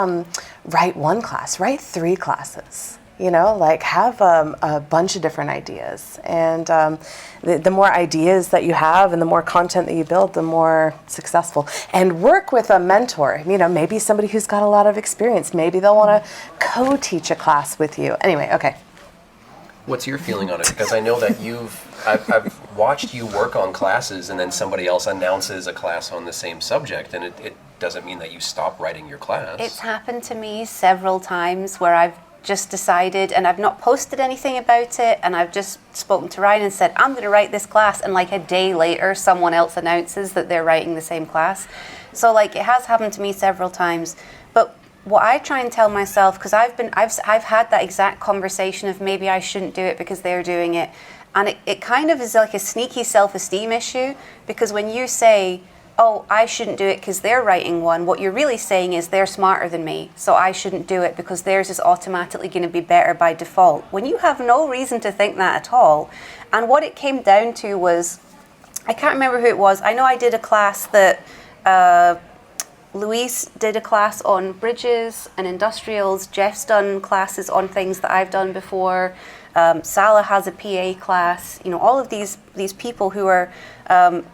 write one class, write 3 classes, you know, like have a bunch of different ideas. And the more ideas that you have and the more content that you build, the more successful. And work with a mentor, you know, maybe somebody who's got a lot of experience. Maybe they'll want to co-teach a class with you. Anyway, okay. What's your feeling on it? Because I know that I've watched you work on classes and then somebody else announces a class on the same subject, and it doesn't mean that you stop writing your class. It's happened to me several times where I've just decided, and I've not posted anything about it, and I've just spoken to Ryan and said, I'm going to write this class, and like a day later, someone else announces that they're writing the same class. So like it has happened to me several times. But what I try and tell myself, because I've had that exact conversation of maybe I shouldn't do it because they're doing it, and it kind of is like a sneaky self-esteem issue, because when you say, oh, I shouldn't do it because they're writing one, what you're really saying is they're smarter than me, so I shouldn't do it because theirs is automatically going to be better by default, when you have no reason to think that at all. And what it came down to was, I can't remember who it was. I know I did a class that Luis did a class on bridges and industrials. Jeff's done classes on things that I've done before. Salah has a PA class. You know, all of these people who are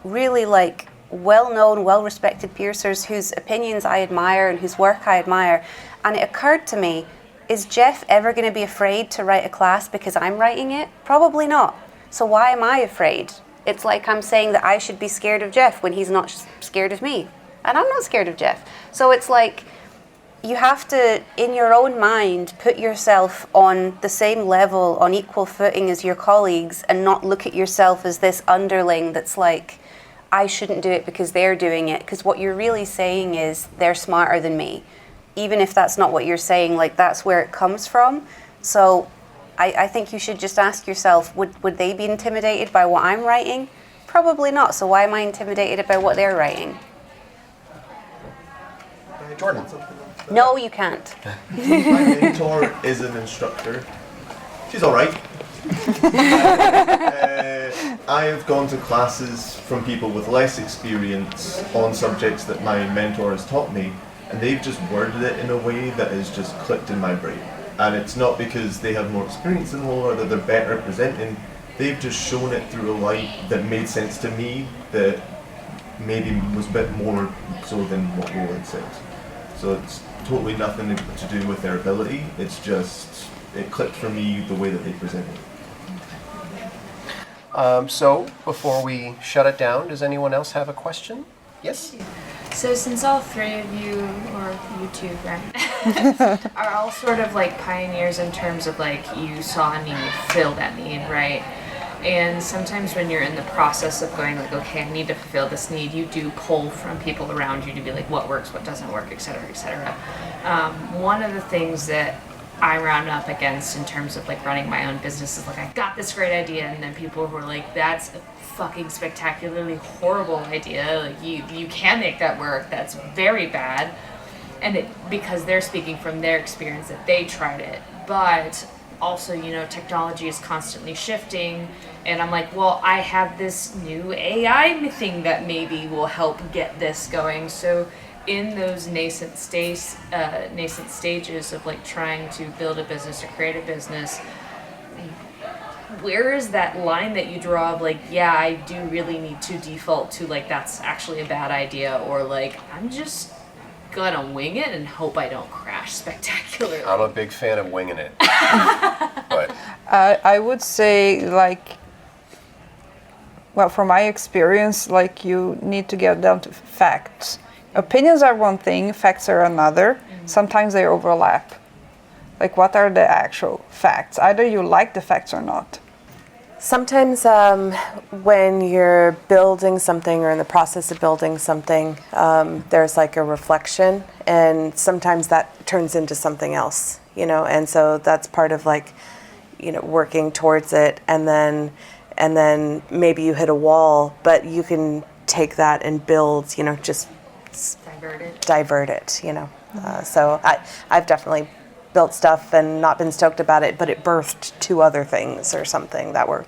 really like well-known, well-respected piercers whose opinions I admire and whose work I admire. And it occurred to me, is Jeff ever going to be afraid to write a class because I'm writing it? Probably not. So why am I afraid? It's like I'm saying that I should be scared of Jeff when he's not scared of me. And I'm not scared of Jeff. So it's like you have to, in your own mind, put yourself on the same level, on equal footing as your colleagues, and not look at yourself as this underling that's like, I shouldn't do it because they're doing it. Because what you're really saying is they're smarter than me. Even if that's not what you're saying, like that's where it comes from. So I think you should just ask yourself, would they be intimidated by what I'm writing? Probably not. So why am I intimidated by what they're writing? Jordan. No, you can't. My mentor is an instructor. She's all right. I have gone to classes from people with less experience on subjects that my mentor has taught me, and they've just worded it in a way that has just clicked in my brain. And it's not because they have more experience than Lola or that they're better at presenting. They've just shown it through a light that made sense to me, that maybe was a bit more so than what Lola had said. So it's totally nothing to do with their ability. It's just, it clicked for me the way that they presented. So before we shut it down, does anyone else have a question? Yes? So since all three of you, or you two, right, are all sort of like pioneers in terms of like you saw a need, fill that need, right? And sometimes when you're in the process of going like, okay, I need to fulfill this need, you do pull from people around you to be like, what works, what doesn't work, et cetera, et cetera. One of the things that I run up against in terms of like running my own business is like, I got this great idea, and then people who are like, that's a fucking spectacularly horrible idea, like you can make that work, that's very bad. And it, because they're speaking from their experience that they tried it, but also, you know, technology is constantly shifting, and I'm like, well, I have this new AI thing that maybe will help get this going. So in those nascent stages of like trying to build a business or create a business, where is that line that you draw of like, yeah, I do really need to default to like that's actually a bad idea, or like I'm just gonna wing it and hope I don't crash spectacularly? I'm a big fan of winging it. But I would say, like, well, from my experience, like, you need to get down to facts. Opinions are one thing, facts are another. Sometimes they overlap. Like, what are the actual facts? Either you like the facts or not. Sometimes when you're building something or in the process of building something, there's like a reflection, and sometimes that turns into something else, you know, and so that's part of like, you know, working towards it, and then maybe you hit a wall, but you can take that and build, you know, just divert it, you know. So I've definitely built stuff and not been stoked about it, but it birthed two other things or something that were,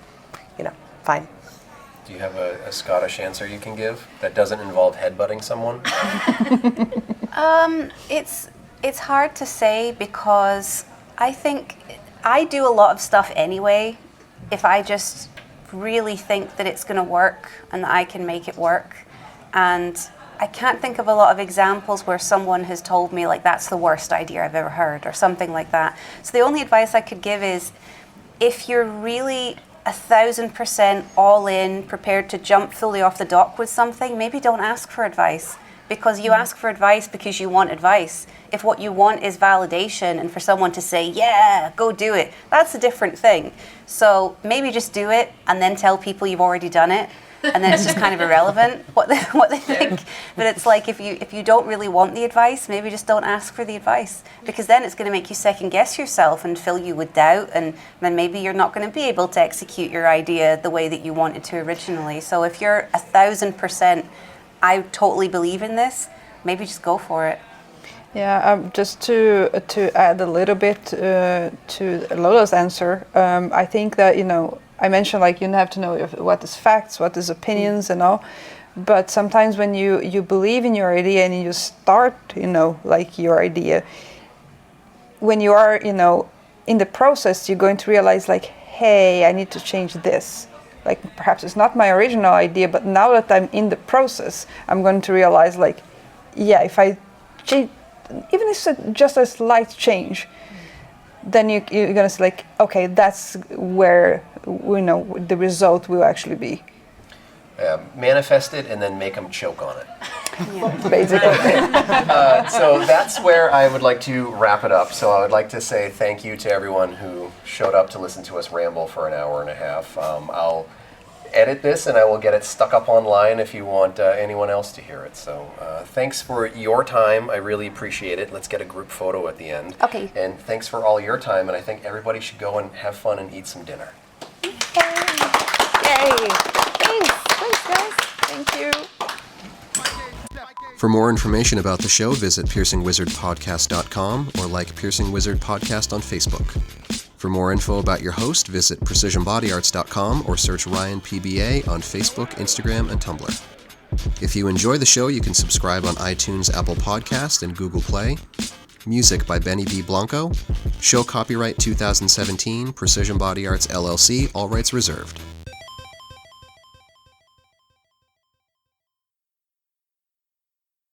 you know, fine. do you have a Scottish answer you can give that doesn't involve headbutting someone? It's hard to say, because I think I do a lot of stuff anyway. If I just really think that it's going to work and that I can make it work, and I can't think of a lot of examples where someone has told me like that's the worst idea I've ever heard or something like that. So the only advice I could give is, if you're really 1,000% all in, prepared to jump fully off the dock with something, maybe don't ask for advice, because you ask for advice because you want advice. If what you want is validation and for someone to say, yeah, go do it, that's a different thing. So maybe just do it and then tell people you've already done it. And then it's just kind of irrelevant what they think. But it's like, if you don't really want the advice, maybe just don't ask for the advice, because then it's going to make you second guess yourself and fill you with doubt, and then maybe you're not going to be able to execute your idea the way that you wanted to originally. So if you're 1,000%, I totally believe in this, maybe just go for it. Yeah, just to add a little bit to Lola's answer, I think that, you know, I mentioned like you have to know what is facts, what is opinions, and all. But sometimes when you believe in your idea and you start, like your idea, when you are, in the process, you're going to realize like, hey, I need to change this. Like perhaps it's not my original idea, but now that I'm in the process, I'm going to realize like, yeah, if I change, even if it's just a slight change, then you're going to say like, okay, that's where, the result will actually be. Manifest it and then make them choke on it. Basically. So that's where I would like to wrap it up. So I would like to say thank you to everyone who showed up to listen to us ramble for an hour and a half. I'll edit this and I will get it stuck up online if you want anyone else to hear it. So thanks for your time. I really appreciate it. Let's get a group photo at the end. Okay. And thanks for all your time. And I think everybody should go and have fun and eat some dinner. Yay! Thanks guys. Thank you. For more information about the show, visit piercingwizardpodcast.com or like Piercing Wizard Podcast on Facebook. For more info about your host, visit precisionbodyarts.com or search Ryan PBA on Facebook, Instagram, and Tumblr. If you enjoy the show, you can subscribe on iTunes, Apple Podcast, and Google Play. Music by Benny B. Blanco. Show copyright 2017, Precision Body Arts LLC, all rights reserved.